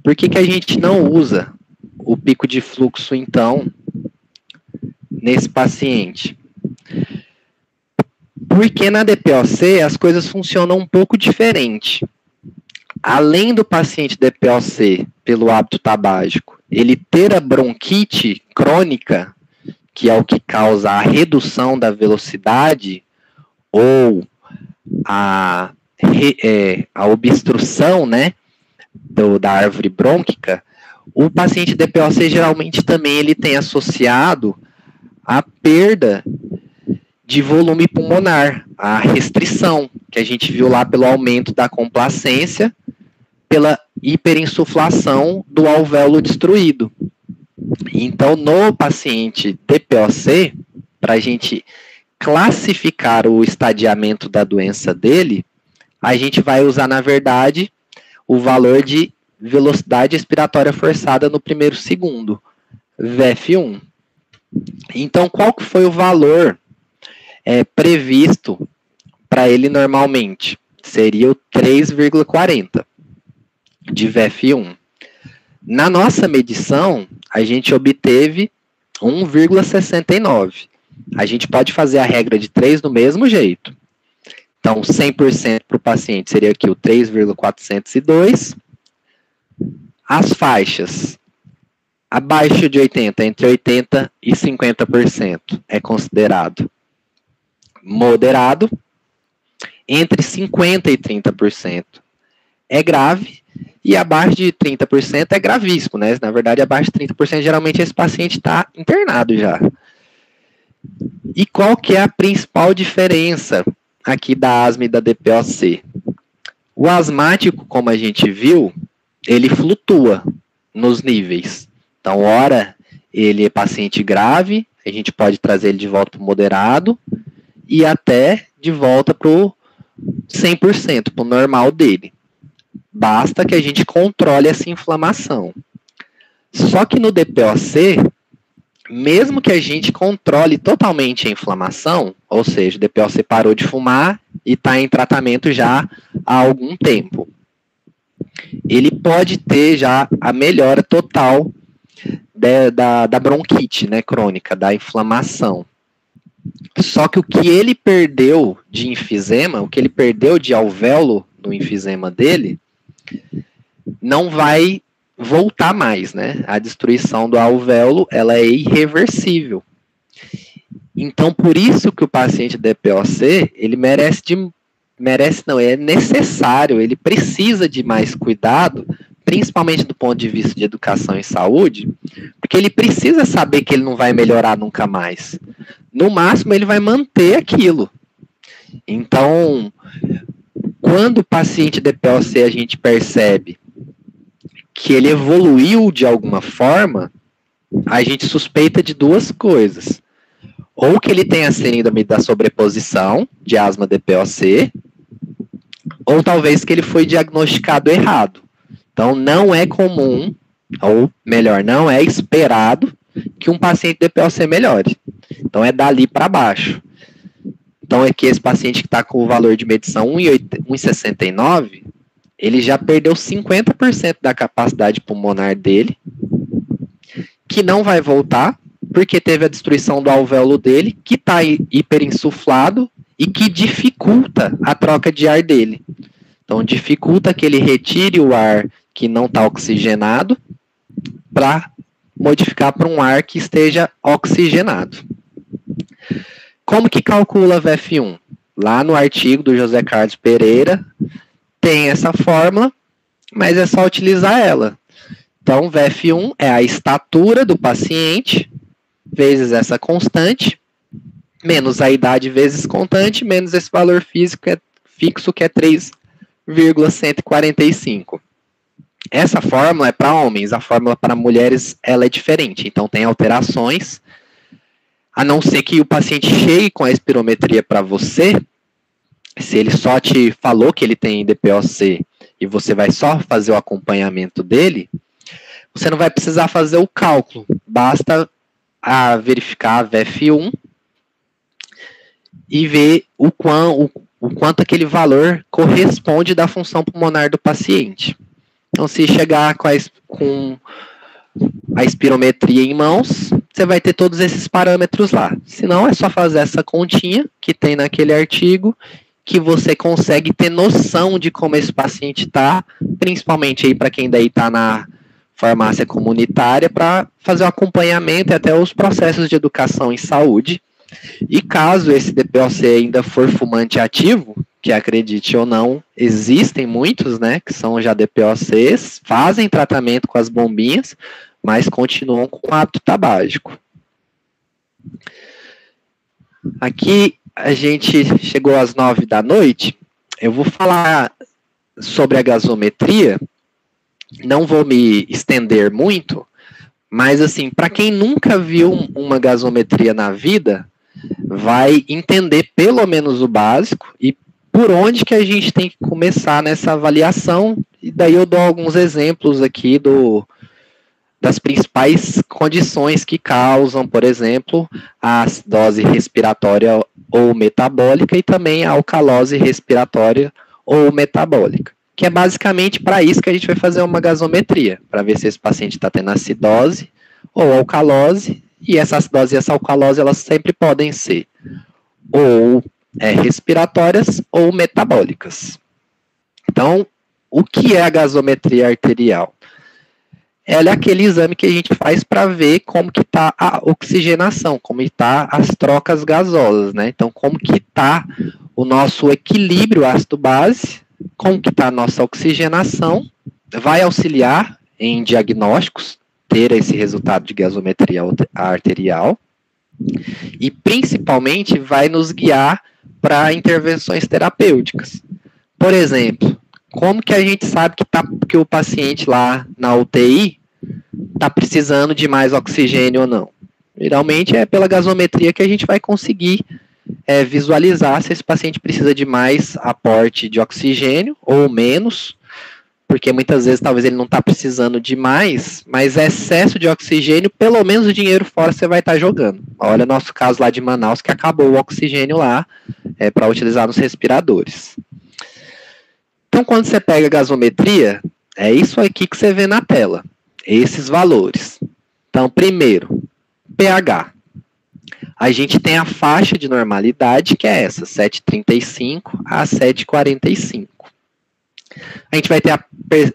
Speaker 2: Por que a gente não usa o pico de fluxo, então, nesse paciente? Porque na DPOC as coisas funcionam um pouco diferente. Além do paciente DPOC, pelo hábito tabágico, ele ter a bronquite crônica, que é o que causa a redução da velocidade ou a obstrução, né, da árvore brônquica, o paciente DPOC geralmente também ele tem associado a perda de volume pulmonar, a restrição, que a gente viu lá pelo aumento da complacência, pela hiperinsuflação do alvéolo destruído. Então, no paciente DPOC, para a gente classificar o estadiamento da doença dele, a gente vai usar, na verdade, o valor de velocidade expiratória forçada no primeiro segundo, VF1. Então, qual que foi o valor previsto para ele normalmente? Seria o 3,40 de VF1. Na nossa medição, a gente obteve 1,69. A gente pode fazer a regra de 3 do mesmo jeito. Então, 100% para o paciente seria aqui o 3,402. As faixas abaixo de 80, entre 80% e 50%, é considerado moderado. Entre 50% e 30% é grave. E abaixo de 30% é gravíssimo, né? Na verdade, abaixo de 30%, geralmente esse paciente está internado já. E qual que é a principal diferença aqui da asma e da DPOC? O asmático, como a gente viu, ele flutua nos níveis. Então, ora, ele é paciente grave, a gente pode trazer ele de volta para o moderado e até de volta para o 100%, para o normal dele. Basta que a gente controle essa inflamação. Só que no DPOC, mesmo que a gente controle totalmente a inflamação, ou seja, o DPOC parou de fumar e está em tratamento já há algum tempo, ele pode ter já a melhora total da bronquite, né, crônica, da inflamação. Só que o que ele perdeu de enfisema, o que ele perdeu de alvéolo no enfisema dele, não vai voltar mais, né? A destruição do alvéolo, ela é irreversível. Então, por isso que o paciente DPOC, ele é necessário, ele precisa de mais cuidado, principalmente do ponto de vista de educação e saúde, porque ele precisa saber que ele não vai melhorar nunca mais. No máximo, ele vai manter aquilo. Então, quando o paciente DPOC a gente percebe que ele evoluiu de alguma forma, a gente suspeita de duas coisas. Ou que ele tem a síndrome da sobreposição, de asma DPOC, ou talvez que ele foi diagnosticado errado. Então, não é comum, ou melhor, não é esperado que um paciente DPOC melhore. Então, é dali para baixo. Então, é que esse paciente que está com o valor de medição 1,69, ele já perdeu 50% da capacidade pulmonar dele, que não vai voltar, porque teve a destruição do alvéolo dele, que está hiperinsuflado e que dificulta a troca de ar dele. Então, dificulta que ele retire o ar que não está oxigenado para modificar para um ar que esteja oxigenado. Como que calcula a VF1? Lá no artigo do José Carlos Pereira, tem essa fórmula, mas é só utilizar ela. Então, VF1 é a estatura do paciente, vezes essa constante, menos a idade vezes constante, menos esse valor fixo que é 3,145. Essa fórmula é para homens, a fórmula para mulheres ela é diferente, então tem alterações, a não ser que o paciente chegue com a espirometria para você, se ele só te falou que ele tem DPOC e você vai só fazer o acompanhamento dele, você não vai precisar fazer o cálculo, basta verificar a VF1 e ver o quanto aquele valor corresponde da função pulmonar do paciente. Então, se chegar com a espirometria em mãos, você vai ter todos esses parâmetros lá. Se não, é só fazer essa continha que tem naquele artigo, que você consegue ter noção de como esse paciente está, principalmente aí para quem daí está na farmácia comunitária, para fazer o acompanhamento e até os processos de educação em saúde. E caso esse DPOC ainda for fumante ativo, que acredite ou não, existem muitos, né, que são já DPOCs, fazem tratamento com as bombinhas, mas continuam com o hábito tabágico. Aqui a gente chegou às 9 da noite, eu vou falar sobre a gasometria, não vou me estender muito, mas assim, para quem nunca viu uma gasometria na vida, vai entender pelo menos o básico e por onde que a gente tem que começar nessa avaliação, e daí eu dou alguns exemplos aqui das principais condições que causam, por exemplo, a acidose respiratória ou metabólica e também a alcalose respiratória ou metabólica, que é basicamente para isso que a gente vai fazer uma gasometria, para ver se esse paciente está tendo acidose ou alcalose, e essa acidose e essa alcalose, elas sempre podem ser ou respiratórias ou metabólicas. Então, o que é a gasometria arterial? Ela é aquele exame que a gente faz para ver como que está a oxigenação, como está as trocas gasosas, né? Então, como que está o nosso equilíbrio ácido-base, como que está a nossa oxigenação, vai auxiliar em diagnósticos, ter esse resultado de gasometria arterial, e principalmente vai nos guiar para intervenções terapêuticas. Por exemplo, como que a gente sabe que o paciente lá na UTI está precisando de mais oxigênio ou não? Geralmente é pela gasometria que a gente vai conseguir visualizar se esse paciente precisa de mais aporte de oxigênio ou menos, porque muitas vezes talvez ele não está precisando de mais, mas excesso de oxigênio, pelo menos o dinheiro fora você vai estar jogando. Olha o nosso caso lá de Manaus, que acabou o oxigênio lá para utilizar nos respiradores. Então, quando você pega a gasometria, é isso aqui que você vê na tela, esses valores. Então, primeiro, pH. a gente tem a faixa de normalidade, que é essa, 7,35 a 7,45. A gente vai ter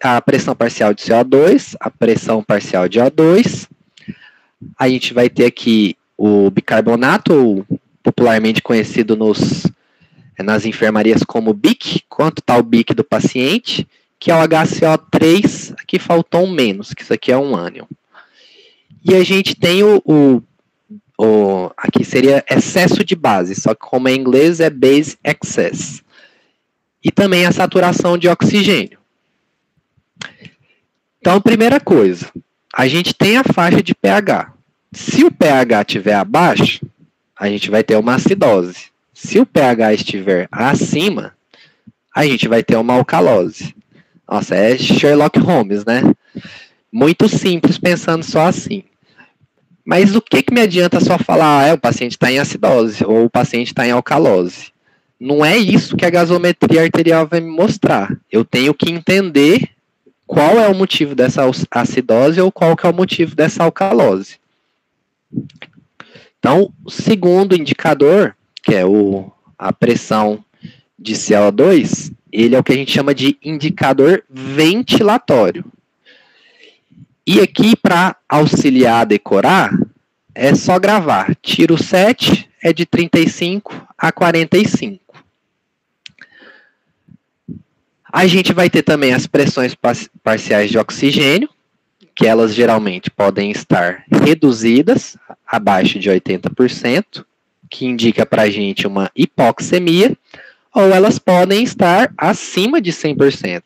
Speaker 2: a pressão parcial de CO2, a pressão parcial de O2. A gente vai ter aqui o bicarbonato, ou popularmente conhecido nas enfermarias como BIC, quanto está o BIC do paciente, que é o HCO3, aqui faltou um menos, que isso aqui é um ânion. E a gente tem aqui seria excesso de base, só que como é em inglês é base excess. E também a saturação de oxigênio. Então, primeira coisa, a gente tem a faixa de pH. Se o pH estiver abaixo, a gente vai ter uma acidose. Se o pH estiver acima, a gente vai ter uma alcalose. Nossa, é Sherlock Holmes, né? Muito simples pensando só assim. Mas o que me adianta só falar, o paciente está em acidose ou o paciente está em alcalose? Não é isso que a gasometria arterial vai me mostrar. Eu tenho que entender qual é o motivo dessa acidose ou qual que é o motivo dessa alcalose. Então, o segundo indicador, que é a pressão de CO2, ele é o que a gente chama de indicador ventilatório. E aqui, para auxiliar a decorar, é só gravar. Tiro 7 é de 35 a 45. A gente vai ter também as pressões parciais de oxigênio, que elas geralmente podem estar reduzidas, abaixo de 80%, que indica para a gente uma hipoxemia, ou elas podem estar acima de 100%,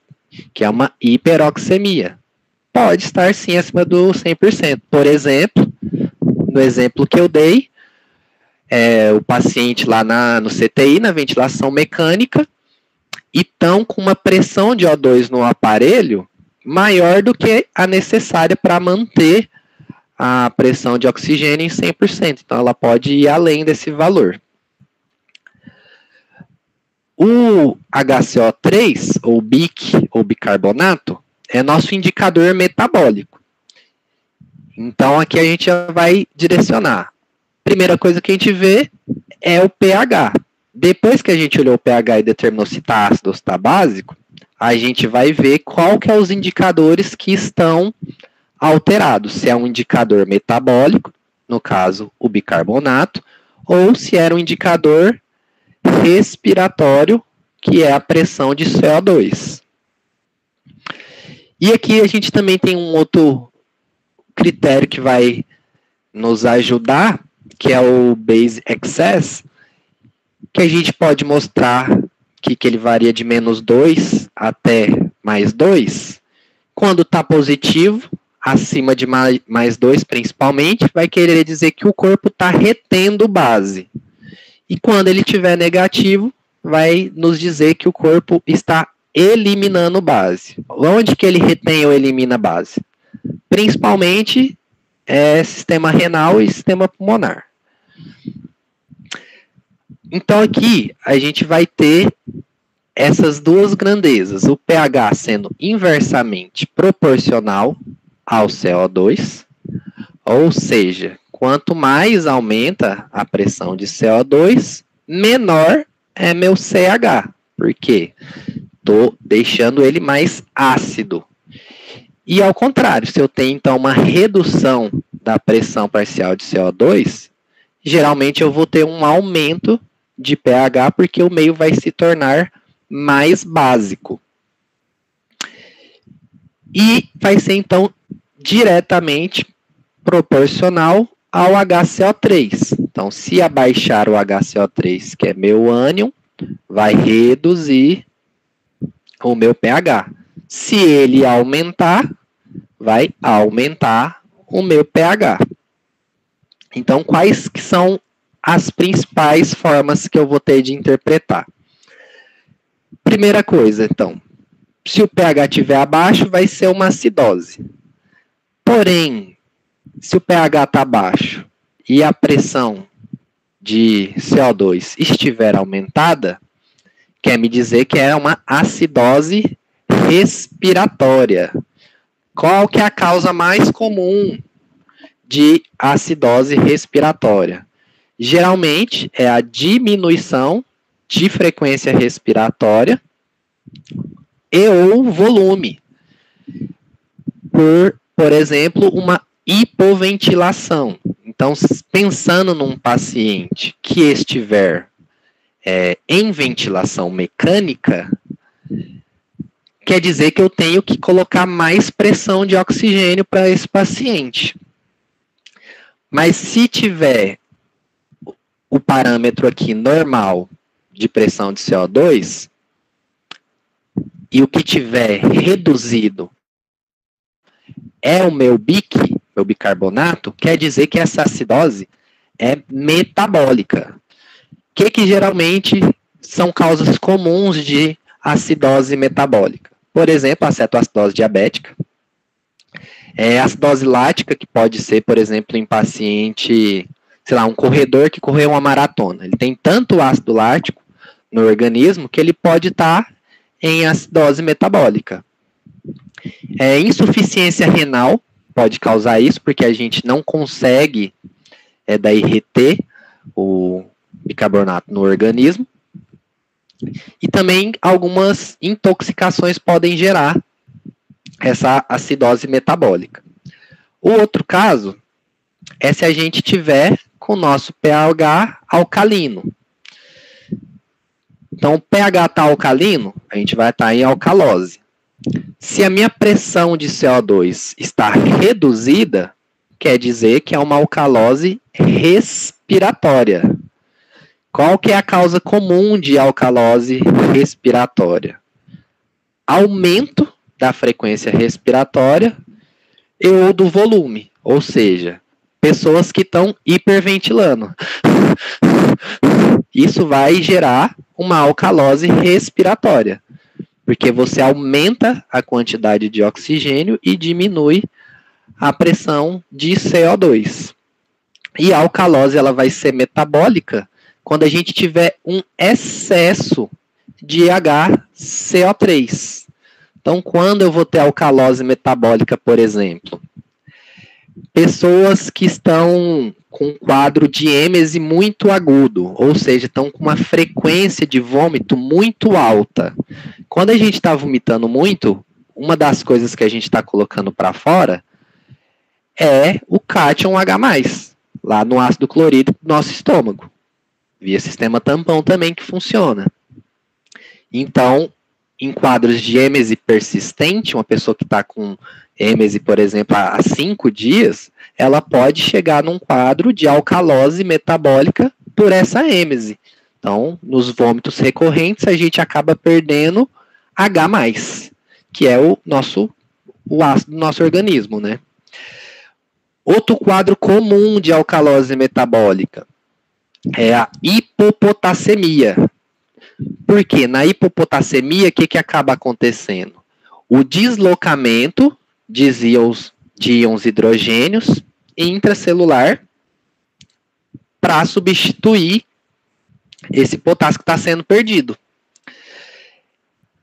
Speaker 2: que é uma hiperoxemia. Pode estar sim acima do 100%. Por exemplo, no exemplo que eu dei, o paciente lá no CTI, na ventilação mecânica, e estão com uma pressão de O2 no aparelho maior do que a necessária para manter a pressão de oxigênio em 100%. Então, ela pode ir além desse valor. O HCO3, ou BIC, ou bicarbonato, é nosso indicador metabólico. Então, aqui a gente já vai direcionar. Primeira coisa que a gente vê é o pH. Depois que a gente olhou o pH e determinou se está ácido ou se está básico, a gente vai ver qual que é os indicadores que estão alterados. Se é um indicador metabólico, no caso, o bicarbonato, ou se era um indicador respiratório, que é a pressão de CO2. E aqui a gente também tem um outro critério que vai nos ajudar, que é o base excess, que a gente pode mostrar que ele varia de -2 até +2. Quando está positivo, acima de +2 principalmente, vai querer dizer que o corpo está retendo base. E quando ele estiver negativo, vai nos dizer que o corpo está eliminando base. Onde que ele retém ou elimina base? Principalmente sistema renal e sistema pulmonar. Então aqui a gente vai ter essas duas grandezas, o pH sendo inversamente proporcional ao CO2, ou seja, quanto mais aumenta a pressão de CO2, menor é meu CH, porque estou deixando ele mais ácido. E ao contrário, se eu tenho então uma redução da pressão parcial de CO2, geralmente eu vou ter um aumento de pH, porque o meio vai se tornar mais básico. E vai ser, então, diretamente proporcional ao HCO3. Então, se abaixar o HCO3, que é meu ânion, vai reduzir o meu pH. Se ele aumentar, vai aumentar o meu pH. Então, quais que são as principais formas que eu vou ter de interpretar? Primeira coisa, então, se o pH estiver abaixo, vai ser uma acidose. Porém, se o pH está baixo e a pressão de CO2 estiver aumentada, quer me dizer que é uma acidose respiratória. Qual que é a causa mais comum de acidose respiratória? geralmente é a diminuição de frequência respiratória e ou volume. Por exemplo, uma hipoventilação. Então, pensando num paciente que estiver em ventilação mecânica, quer dizer que eu tenho que colocar mais pressão de oxigênio para esse paciente. Mas se tiver o parâmetro aqui normal de pressão de CO2, e o que tiver reduzido é o meu bicarbonato, quer dizer que essa acidose é metabólica. O que geralmente são causas comuns de acidose metabólica? Por exemplo, a cetoacidose diabética. A acidose lática, que pode ser, por exemplo, em paciente, sei lá, um corredor que correu uma maratona. Ele tem tanto ácido lático no organismo que ele pode estar em acidose metabólica. Insuficiência renal pode causar isso, porque a gente não consegue daí reter o bicarbonato no organismo. E também algumas intoxicações podem gerar essa acidose metabólica. O outro caso é se a gente tiver com o nosso pH alcalino. Então, o pH está alcalino, a gente vai estar em alcalose. Se a minha pressão de CO2 está reduzida, quer dizer que é uma alcalose respiratória. Qual que é a causa comum de alcalose respiratória? Aumento da frequência respiratória ou do volume, ou seja, pessoas que estão hiperventilando. Isso vai gerar uma alcalose respiratória, porque você aumenta a quantidade de oxigênio e diminui a pressão de CO2. E a alcalose ela vai ser metabólica quando a gente tiver um excesso de HCO3. Então, quando eu vou ter alcalose metabólica, por exemplo, pessoas que estão com um quadro de êmese muito agudo, ou seja, estão com uma frequência de vômito muito alta. Quando a gente está vomitando muito, uma das coisas que a gente está colocando para fora é o cátion H+, lá no ácido clorídrico do nosso estômago, via sistema tampão também que funciona. Então, em quadros de êmese persistente, uma pessoa que está com êmese, por exemplo, há 5 dias, ela pode chegar num quadro de alcalose metabólica por essa êmese. Então, nos vômitos recorrentes, a gente acaba perdendo H+, que é o ácido do nosso organismo, né? Outro quadro comum de alcalose metabólica é a hipopotassemia. Porque na hipopotassemia, o que acaba acontecendo? O deslocamento de íons hidrogênios intracelular para substituir esse potássio que está sendo perdido.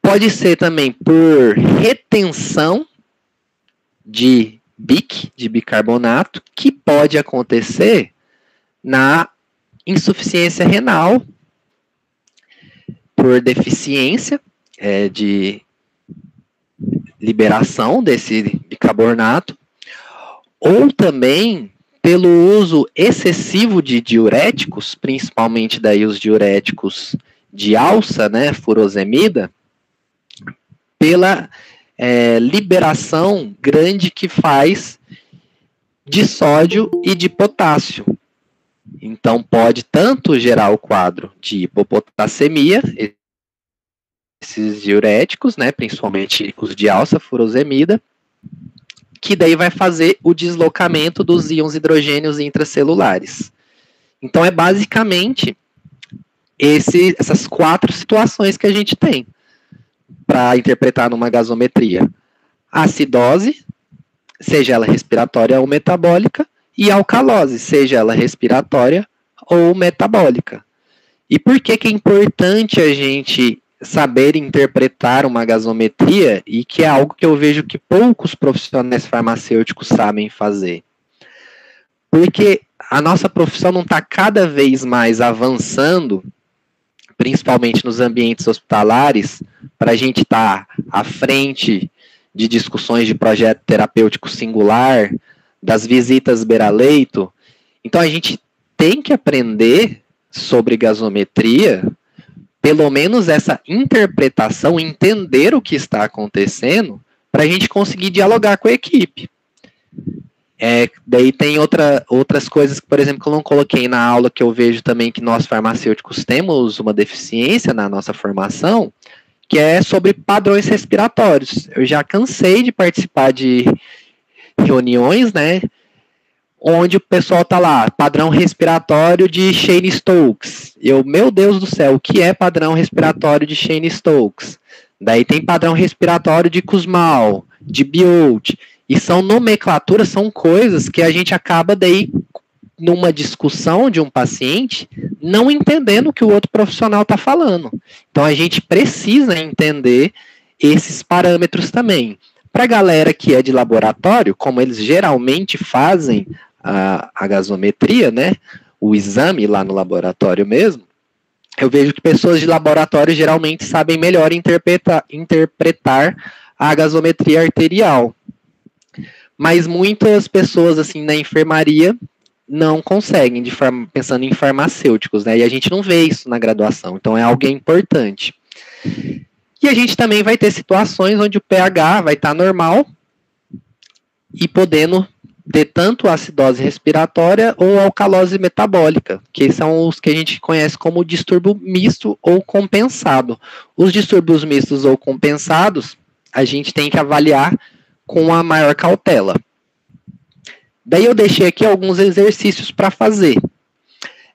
Speaker 2: Pode ser também por retenção de BIC, de bicarbonato, que pode acontecer na insuficiência renal, por deficiência de liberação desse bicarbonato, ou também pelo uso excessivo de diuréticos, principalmente daí os diuréticos de alça, né, furosemida, pela liberação grande que faz de sódio e de potássio. Então, pode tanto gerar o quadro de hipopotassemia, esses diuréticos, né, principalmente os de alça, furosemida, que daí vai fazer o deslocamento dos íons hidrogênios intracelulares. Então, é basicamente essas 4 situações que a gente tem para interpretar numa gasometria. Acidose, seja ela respiratória ou metabólica, e alcalose, seja ela respiratória ou metabólica. E por que é importante a gente saber interpretar uma gasometria, e que é algo que eu vejo que poucos profissionais farmacêuticos sabem fazer? Porque a nossa profissão não está cada vez mais avançando, principalmente nos ambientes hospitalares, para a gente estar à frente de discussões de projeto terapêutico singular, das visitas beira-leito. Então, a gente tem que aprender sobre gasometria, pelo menos essa interpretação, entender o que está acontecendo, para a gente conseguir dialogar com a equipe. Daí tem outras coisas, por exemplo, que eu não coloquei na aula, que eu vejo também que nós farmacêuticos temos uma deficiência na nossa formação, que é sobre padrões respiratórios. Eu já cansei de participar de reuniões, né, onde o pessoal tá lá, padrão respiratório de Cheyne-Stokes. Meu Deus do céu, o que é padrão respiratório de Cheyne-Stokes? Daí tem padrão respiratório de Kussmaul, de Biot, e são nomenclaturas, são coisas que a gente acaba daí, numa discussão de um paciente, não entendendo o que o outro profissional está falando. Então a gente precisa entender esses parâmetros também. Para a galera que é de laboratório, como eles geralmente fazem a gasometria, né, o exame lá no laboratório mesmo, eu vejo que pessoas de laboratório geralmente sabem melhor interpretar a gasometria arterial. Mas muitas pessoas assim na enfermaria não conseguem, pensando em farmacêuticos, né? E a gente não vê isso na graduação, então é algo importante. E a gente também vai ter situações onde o pH vai estar normal e podendo ter tanto acidose respiratória ou alcalose metabólica, que são os que a gente conhece como distúrbio misto ou compensado. Os distúrbios mistos ou compensados, a gente tem que avaliar com a maior cautela. Daí eu deixei aqui alguns exercícios para fazer.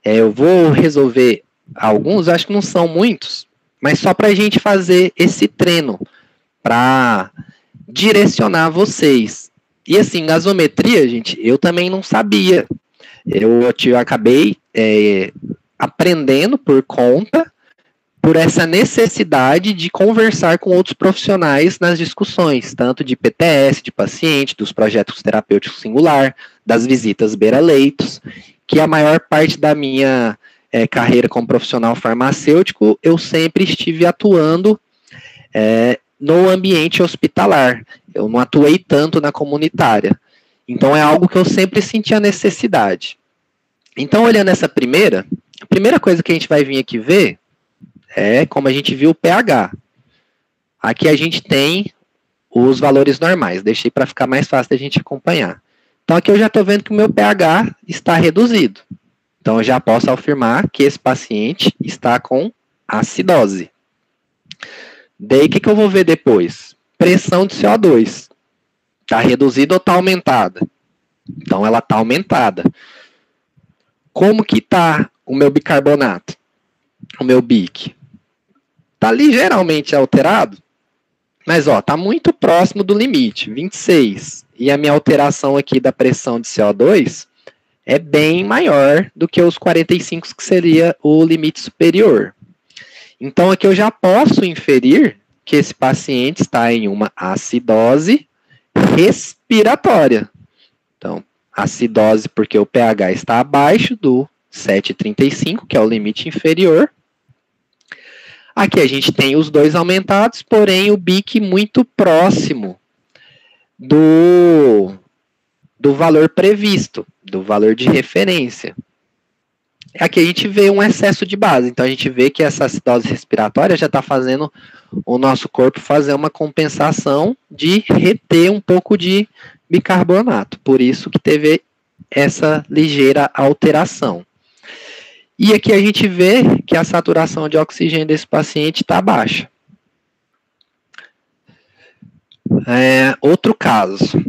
Speaker 2: Eu vou resolver alguns, acho que não são muitos, mas só para a gente fazer esse treino, para direcionar vocês. E assim, gasometria, gente, eu também não sabia. Eu acabei aprendendo por conta, por essa necessidade de conversar com outros profissionais nas discussões, tanto de PTS, de paciente, dos projetos terapêuticos singular, das visitas beira-leitos, que a maior parte da minha carreira como profissional farmacêutico, eu sempre estive atuando no ambiente hospitalar. Eu não atuei tanto na comunitária. Então, é algo que eu sempre senti a necessidade. Então, olhando essa a primeira coisa que a gente vai vir aqui ver é como a gente viu o pH. Aqui a gente tem os valores normais. Deixei para ficar mais fácil da gente acompanhar. Então, aqui eu já estou vendo que o meu pH está reduzido. Então, eu já posso afirmar que esse paciente está com acidose. Daí, o que eu vou ver depois? Pressão de CO2. Está reduzida ou está aumentada? Então, ela está aumentada. Como que está o meu bicarbonato? O meu BIC? Está ligeiramente alterado, mas está muito próximo do limite, 26. E a minha alteração aqui da pressão de CO2 é bem maior do que os 45, que seria o limite superior. Então, aqui eu já posso inferir que esse paciente está em uma acidose respiratória. Então, acidose porque o pH está abaixo do 7,35, que é o limite inferior. Aqui a gente tem os dois aumentados, porém o BIC muito próximo do valor previsto, do valor de referência. Aqui a gente vê um excesso de base, então a gente vê que essa acidose respiratória já está fazendo o nosso corpo fazer uma compensação de reter um pouco de bicarbonato, por isso que teve essa ligeira alteração. E aqui a gente vê que a saturação de oxigênio desse paciente está baixa. Outro caso.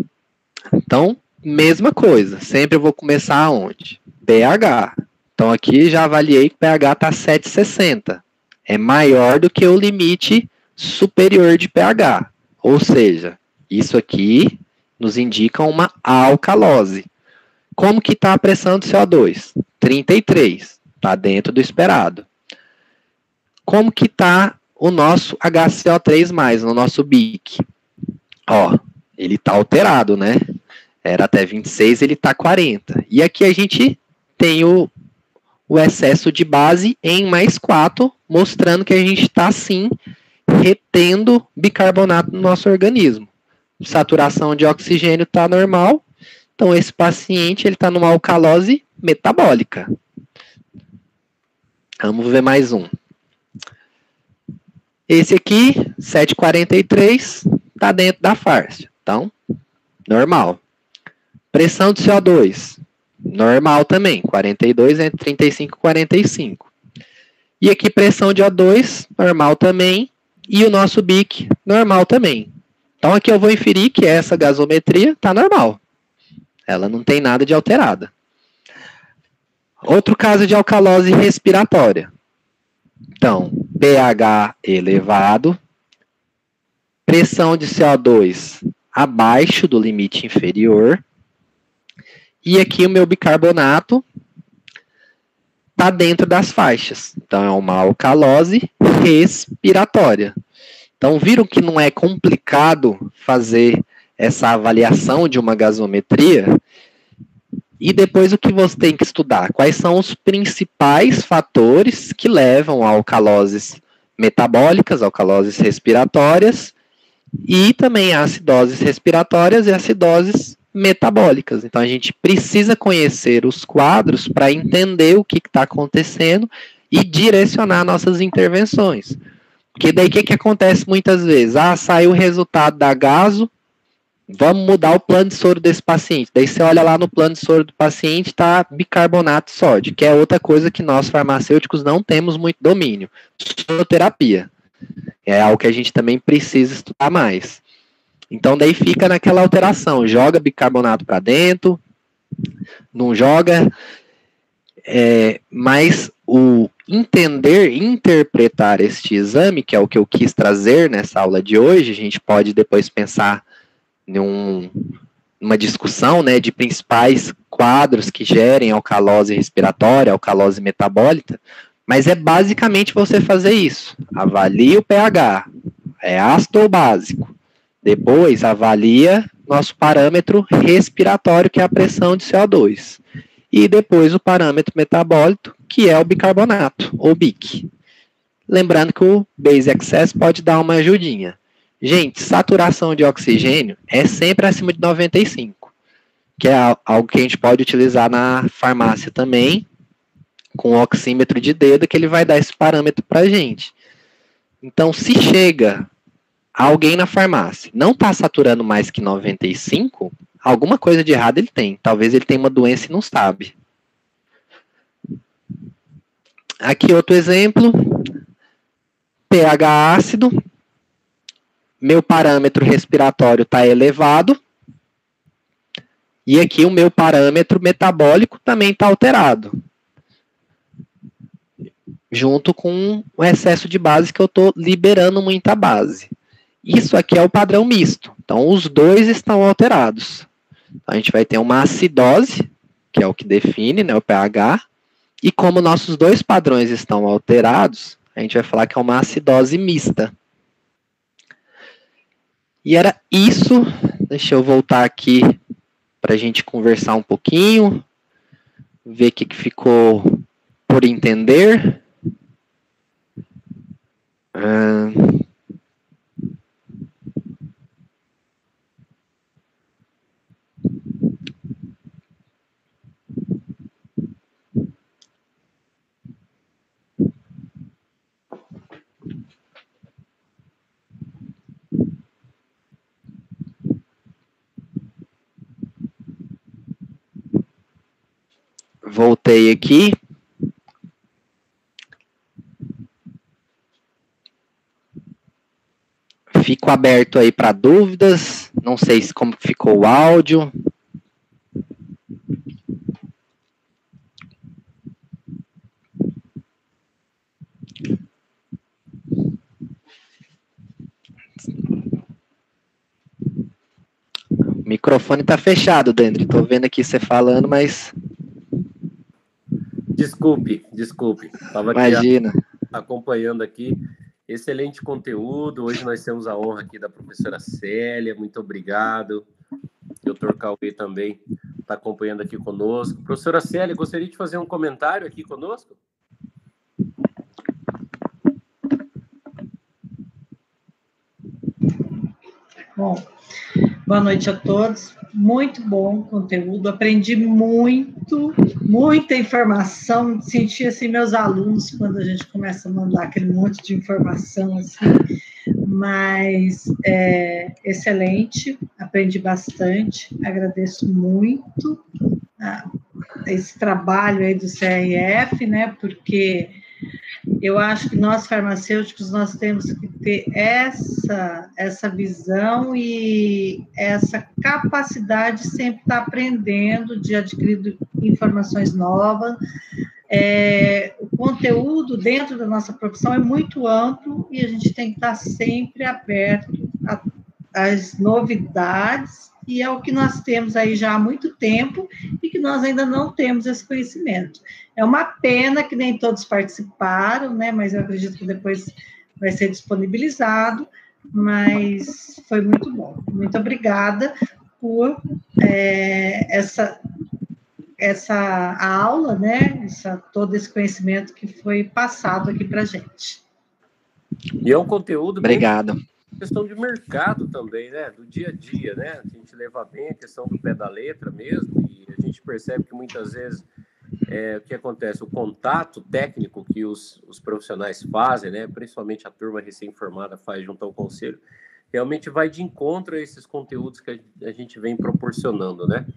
Speaker 2: Então, mesma coisa. Sempre eu vou começar aonde? pH. Então, aqui já avaliei que o pH está 7,60. É maior do que o limite superior de pH. Ou seja, isso aqui nos indica uma alcalose. Como que está a pressão de CO2? 33. Está dentro do esperado. Como que está o nosso HCO3+, no nosso BIC? Ele está alterado, né? Era até 26, ele está 40. E aqui a gente tem o excesso de base em +4, mostrando que a gente está, sim, retendo bicarbonato no nosso organismo. Saturação de oxigênio está normal, então esse paciente está numa alcalose metabólica. Vamos ver mais um. Esse aqui, 743, está dentro da faixa. Então, normal. Pressão de CO2, normal também, 42 entre 35 e 45. E aqui pressão de O2, normal também. E o nosso BIC, normal também. Então aqui eu vou inferir que essa gasometria está normal. Ela não tem nada de alterada. Outro caso de alcalose respiratória. Então, pH elevado, pressão de CO2 abaixo do limite inferior, e aqui o meu bicarbonato está dentro das faixas. Então, é uma alcalose respiratória. Então, viram que não é complicado fazer essa avaliação de uma gasometria? E depois o que você tem que estudar? Quais são os principais fatores que levam a alcaloses metabólicas, alcaloses respiratórias, e também a acidoses respiratórias e acidoses metabólicas. Então, a gente precisa conhecer os quadros para entender o que está acontecendo e direcionar nossas intervenções. Porque daí o que acontece muitas vezes? Saiu o resultado da gaso, vamos mudar o plano de soro desse paciente. Daí você olha lá no plano de soro do paciente, está bicarbonato de sódio, que é outra coisa que nós farmacêuticos não temos muito domínio. Soroterapia. É algo que a gente também precisa estudar mais. Então daí fica naquela alteração, joga bicarbonato para dentro, não joga, mas o entender e interpretar este exame, que é o que eu quis trazer nessa aula de hoje, a gente pode depois pensar numa discussão, né, de principais quadros que gerem alcalose respiratória, alcalose metabólica, mas é basicamente você fazer isso. Avalie o pH, é ácido ou básico. Depois avalia nosso parâmetro respiratório, que é a pressão de CO2. E depois o parâmetro metabólico, que é o bicarbonato, ou BIC. Lembrando que o base excess pode dar uma ajudinha. Gente, saturação de oxigênio é sempre acima de 95, que é algo que a gente pode utilizar na farmácia também, com o oxímetro de dedo, que ele vai dar esse parâmetro para a gente. Então, se chega alguém na farmácia, não está saturando mais que 95, alguma coisa de errado ele tem. Talvez ele tenha uma doença e não sabe. Aqui outro exemplo, pH ácido, meu parâmetro respiratório está elevado, e aqui o meu parâmetro metabólico também está alterado, junto com o excesso de base, que eu estou liberando muita base. Isso aqui é o padrão misto, então os dois estão alterados. A gente vai ter uma acidose, que é o que define, né, o pH, e como nossos dois padrões estão alterados, a gente vai falar que é uma acidose mista. E era isso, deixa eu voltar aqui para a gente conversar um pouquinho, ver o que ficou por entender. Voltei aqui. Fico aberto aí para dúvidas. Não sei como ficou o áudio. O microfone está fechado, Dendry. Estou vendo aqui você falando, mas...
Speaker 1: Desculpe. Estava aqui acompanhando aqui. Excelente conteúdo. Hoje nós temos a honra aqui da professora Célia. Muito obrigado. Dr. Cauê também, está acompanhando aqui conosco. Professora Célia, gostaria de fazer um comentário aqui conosco?
Speaker 3: Bom, boa noite a todos. Muito bom o conteúdo, aprendi muita informação, senti assim meus alunos quando a gente começa a mandar aquele monte de informação assim, mas excelente, aprendi bastante, agradeço muito esse trabalho aí do CRF, né, porque eu acho que nós, farmacêuticos, nós temos que ter essa visão e essa capacidade de sempre estar aprendendo, de adquirir informações novas. O conteúdo dentro da nossa profissão é muito amplo e a gente tem que estar sempre aberto às novidades, e é o que nós temos aí já há muito tempo e que nós ainda não temos esse conhecimento. É uma pena que nem todos participaram, né, mas eu acredito que depois vai ser disponibilizado, mas foi muito bom. Muito obrigada por essa aula, né, todo esse conhecimento que foi passado aqui para a gente.
Speaker 1: E é um conteúdo...
Speaker 2: Obrigado.
Speaker 1: Questão de mercado também, né? Do dia a dia, né? A gente leva bem a questão do pé da letra mesmo, e a gente percebe que muitas vezes o que acontece, o contato técnico que os profissionais fazem, né? Principalmente a turma recém-formada faz junto ao conselho, realmente vai de encontro a esses conteúdos que a gente vem proporcionando, né?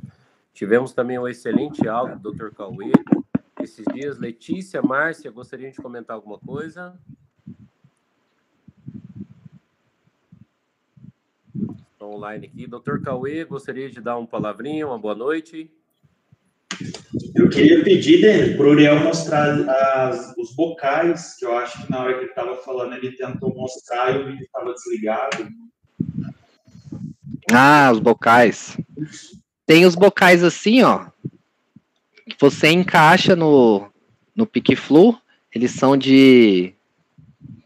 Speaker 1: Tivemos também uma excelente aula do Dr. Cauê esses dias. Letícia, Márcia, gostariam de comentar alguma coisa? Online aqui. Dr. Cauê, gostaria de dar uma palavrinha, uma boa noite.
Speaker 4: Eu queria pedir, Denis, para o Uriel mostrar os bocais, que eu acho que na hora que ele estava falando, ele tentou mostrar e o vídeo estava desligado.
Speaker 2: Ah, os bocais. Tem os bocais assim, ó, que você encaixa no Piqueflu, eles são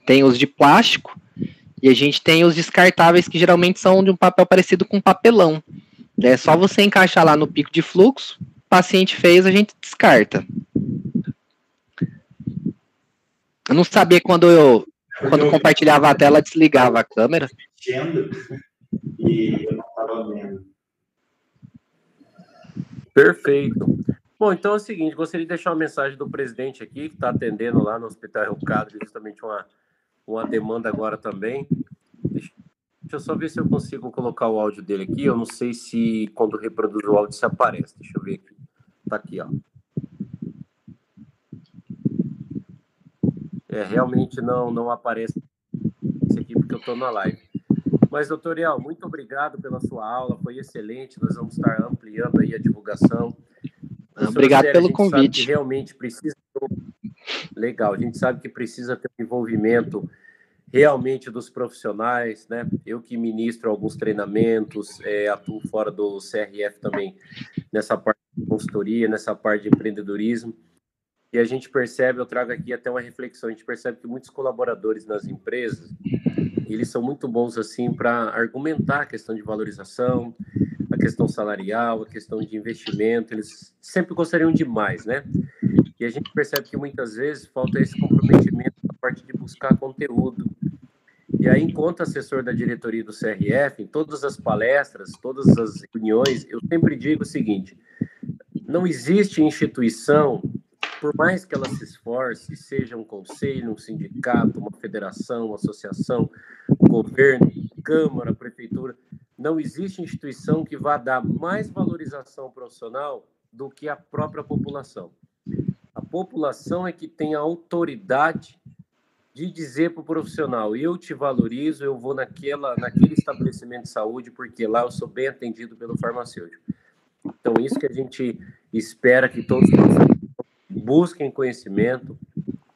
Speaker 2: tem os de plástico, e a gente tem os descartáveis, que geralmente são de um papel parecido com papelão. É só você encaixar lá no pico de fluxo, o paciente fez, a gente descarta. Eu não sabia quando compartilhava a tela, desligava a câmera.
Speaker 4: E eu não estava vendo.
Speaker 1: Perfeito. Bom, então é o seguinte, gostaria de deixar uma mensagem do presidente aqui, que está atendendo lá no Hospital Rio Cadre, justamente uma demanda agora também. Deixa eu só ver se eu consigo colocar o áudio dele aqui. Eu não sei se quando reproduz o áudio se aparece. Deixa eu ver aqui. Tá aqui, ó. Realmente não aparece aqui porque eu estou na live. Mas, doutor Uriel, muito obrigado pela sua aula. Foi excelente. Nós vamos estar ampliando aí a divulgação.
Speaker 2: Obrigado pelo convite.
Speaker 1: Realmente precisa... Legal. A gente sabe que precisa ter um envolvimento realmente dos profissionais, né? Eu que ministro alguns treinamentos, atuo fora do CRF também nessa parte de consultoria, nessa parte de empreendedorismo, e a gente percebe, eu trago aqui até uma reflexão, a gente percebe que muitos colaboradores nas empresas, eles são muito bons assim para argumentar a questão de valorização, a questão salarial, a questão de investimento, eles sempre gostariam de mais, né? E a gente percebe que muitas vezes falta esse comprometimento na parte de buscar conteúdo. E aí, enquanto assessor da diretoria do CRF, em todas as palestras, todas as reuniões, eu sempre digo o seguinte: não existe instituição, por mais que ela se esforce, seja um conselho, um sindicato, uma federação, uma associação, governo, câmara, prefeitura, não existe instituição que vá dar mais valorização profissional do que a própria população. A população é que tem a autoridade de dizer para o profissional: eu te valorizo, eu vou naquele estabelecimento de saúde, porque lá eu sou bem atendido pelo farmacêutico. Então, isso que a gente espera, que todos os profissionais busquem conhecimento,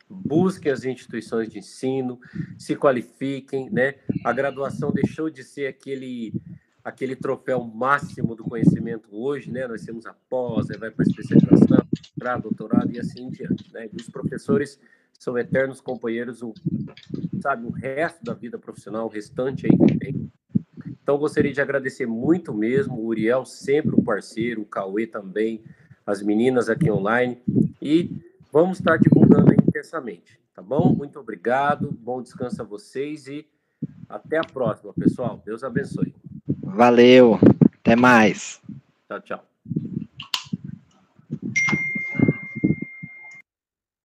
Speaker 1: busquem as instituições de ensino, se qualifiquem, né? A graduação deixou de ser aquele troféu máximo do conhecimento hoje, né? Nós temos a pós, vai para a especialização, mestrado, doutorado e assim em diante, né? E os professores são eternos companheiros, o resto da vida profissional, o restante aí que tem. Então, gostaria de agradecer muito mesmo, o Uriel sempre um parceiro, o Cauê também, as meninas aqui online, e vamos estar divulgando aí intensamente, tá bom? Muito obrigado, bom descanso a vocês e até a próxima, pessoal. Deus abençoe.
Speaker 2: Valeu, até mais.
Speaker 1: Tchau, tchau.